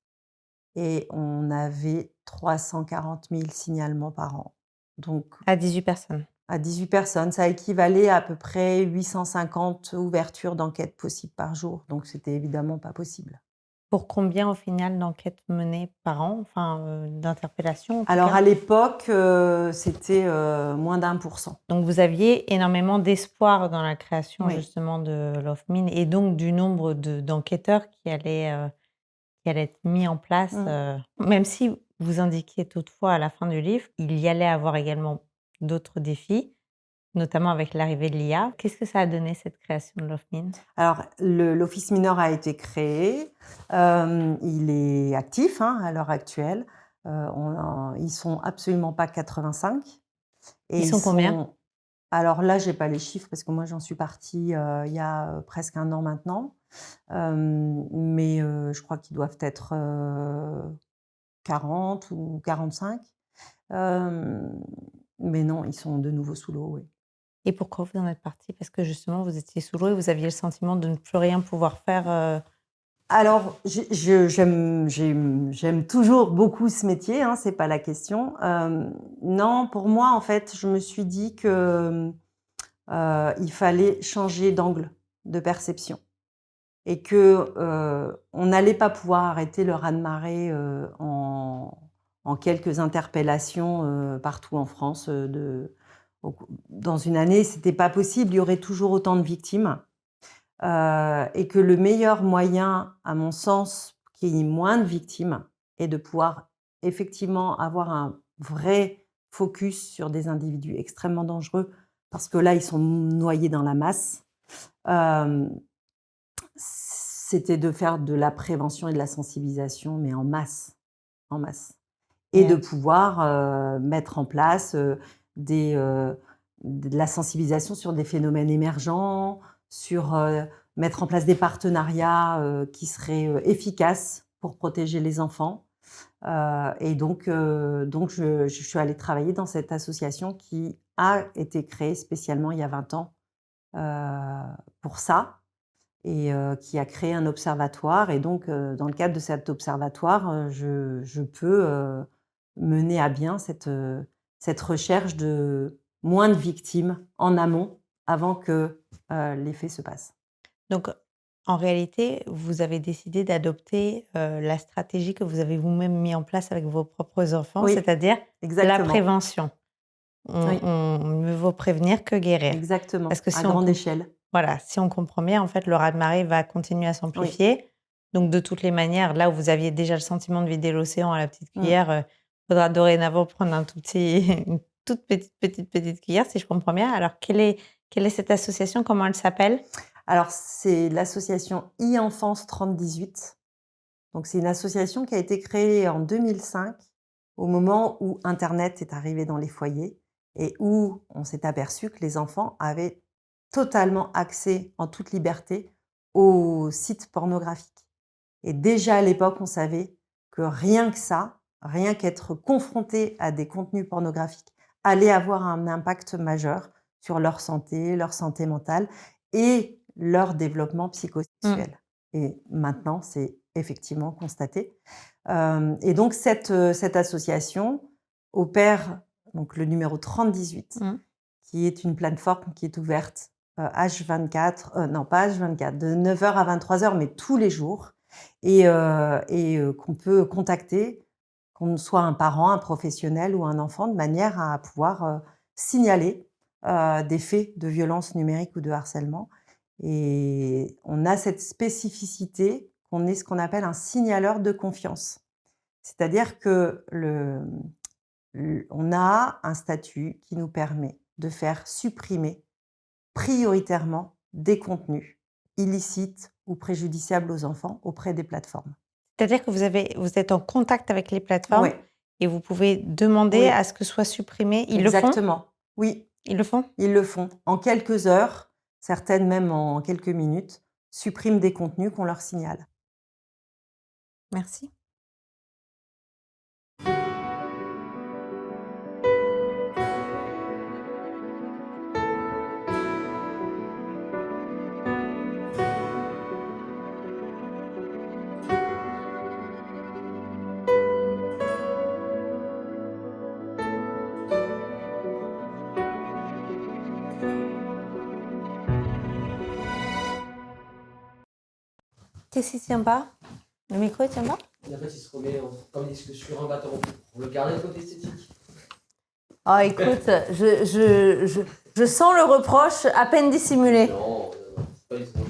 et on avait 340 000 signalements par an. Donc À 18 personnes. à 18 personnes, ça équivalait à peu près 850 ouvertures d'enquête possibles par jour, donc c'était évidemment pas possible. Pour combien au final d'enquêtes menées par an, enfin, d'interpellations en tout Alors cas? à l'époque, c'était moins d'1%. Donc vous aviez énormément d'espoir dans la création Oui. justement de l'OFMIN et donc du nombre d'enquêteurs qui allaient être mis en place, même si vous indiquiez toutefois à la fin du livre, il y allait avoir également d'autres défis, notamment avec l'arrivée de l'IA. Qu'est-ce que ça a donné cette création de l'OFMIN? Alors l'office mineur a été créé, il est actif, hein, à l'heure actuelle. Ils sont absolument pas 85 et Ils sont combien? alors là, j'ai pas les chiffres parce que moi j'en suis partie, il y a, presque 1 an maintenant. Mais je crois qu'ils doivent être, 40 ou 45. Hem, mais non, ils sont de nouveau sous l'eau, oui. Et pourquoi vous en êtes partie? Parce que justement vous étiez sous l'eau et vous aviez le sentiment de ne plus rien pouvoir faire, Alors, j'aime toujours beaucoup ce métier, hein, c'est pas la question. Non, pour moi, en fait, je me suis dit que, il fallait changer d'angle de perception et que, on n'allait pas pouvoir arrêter le raz-de-marée, en quelques interpellations, partout en France, dans une année, c'était pas possible, il y aurait toujours autant de victimes. Et que le meilleur moyen, à mon sens, qu'il y ait moins de victimes est de pouvoir effectivement avoir un vrai focus sur des individus extrêmement dangereux, parce que là, ils sont noyés dans la masse. Hem, C'était de faire de la prévention et de la sensibilisation, mais en masse, en masse. Et de pouvoir, mettre en place, de la sensibilisation sur des phénomènes émergents, sur, mettre en place des partenariats, qui seraient, efficaces pour protéger les enfants. Et donc je suis allée travailler dans cette association qui a été créée spécialement il y a 20 ans, pour ça et qui a créé un observatoire et donc dans le cadre de cet observatoire, je peux, mener à bien cette recherche de moins de victimes en amont, avant que, les faits se passent. donc en réalité, vous avez décidé d'adopter la stratégie que vous avez vous-même mis en place avec vos propres enfants, Oui, c'est-à-dire la exactement. prévention. Oui, Mieux vaut prévenir que guérir. Parce exactement, que à grande échelle. voilà, si on comprend bien, en fait, le raz-de-marée va continuer à Oui. s'amplifier. Donc, de toutes les manières, là où vous aviez déjà le sentiment de vider l'océan à la petite Mm. cuillère, faudra dorénavant prendre une toute petite cuillère, si je comprends bien. Alors, quelle est cette association? Comment elle s'appelle? Alors, c'est l'association e-Enfance 3018. Donc, c'est une association qui a été créée en 2005, au moment où Internet est arrivé dans les foyers et où on s'est aperçu que les enfants avaient totalement accès en toute liberté aux sites pornographiques. Et déjà à l'époque, on savait que rien que ça, rien qu'être confronté à des contenus pornographiques allait avoir un impact majeur sur leur santé mentale et leur développement psychosexuel. Et maintenant, c'est effectivement constaté. Et donc cette association opère donc le numéro 3018, qui est une plateforme qui est ouverte H24, non pas H24, de 9h à 23h, mais tous les jours, et qu'on peut contacter, qu'on soit un parent, un professionnel ou un enfant, de manière à pouvoir signaler des faits de violence numérique ou de harcèlement. Et on a cette spécificité qu'on est ce qu'on appelle un signaleur de confiance. C'est-à-dire que on a un statut qui nous permet de faire supprimer prioritairement des contenus illicites ou préjudiciables aux enfants auprès des plateformes. C'est-à-dire que vous êtes en contact avec les plateformes Oui, et vous pouvez demander oui, à ce que soit supprimé. Ils le font? exactement. Oui, Ils le font? ils le font. En quelques heures, certaines même en quelques minutes, suppriment des contenus qu'on leur signale. Merci. Qu'est-ce qui tient pas? Le micro, il tient pas? Et en fait, il se remet comme sur un bâton. On veut garder le côté esthétique. Oh, écoute, je sens le reproche à peine dissimulé. Non, c'est pas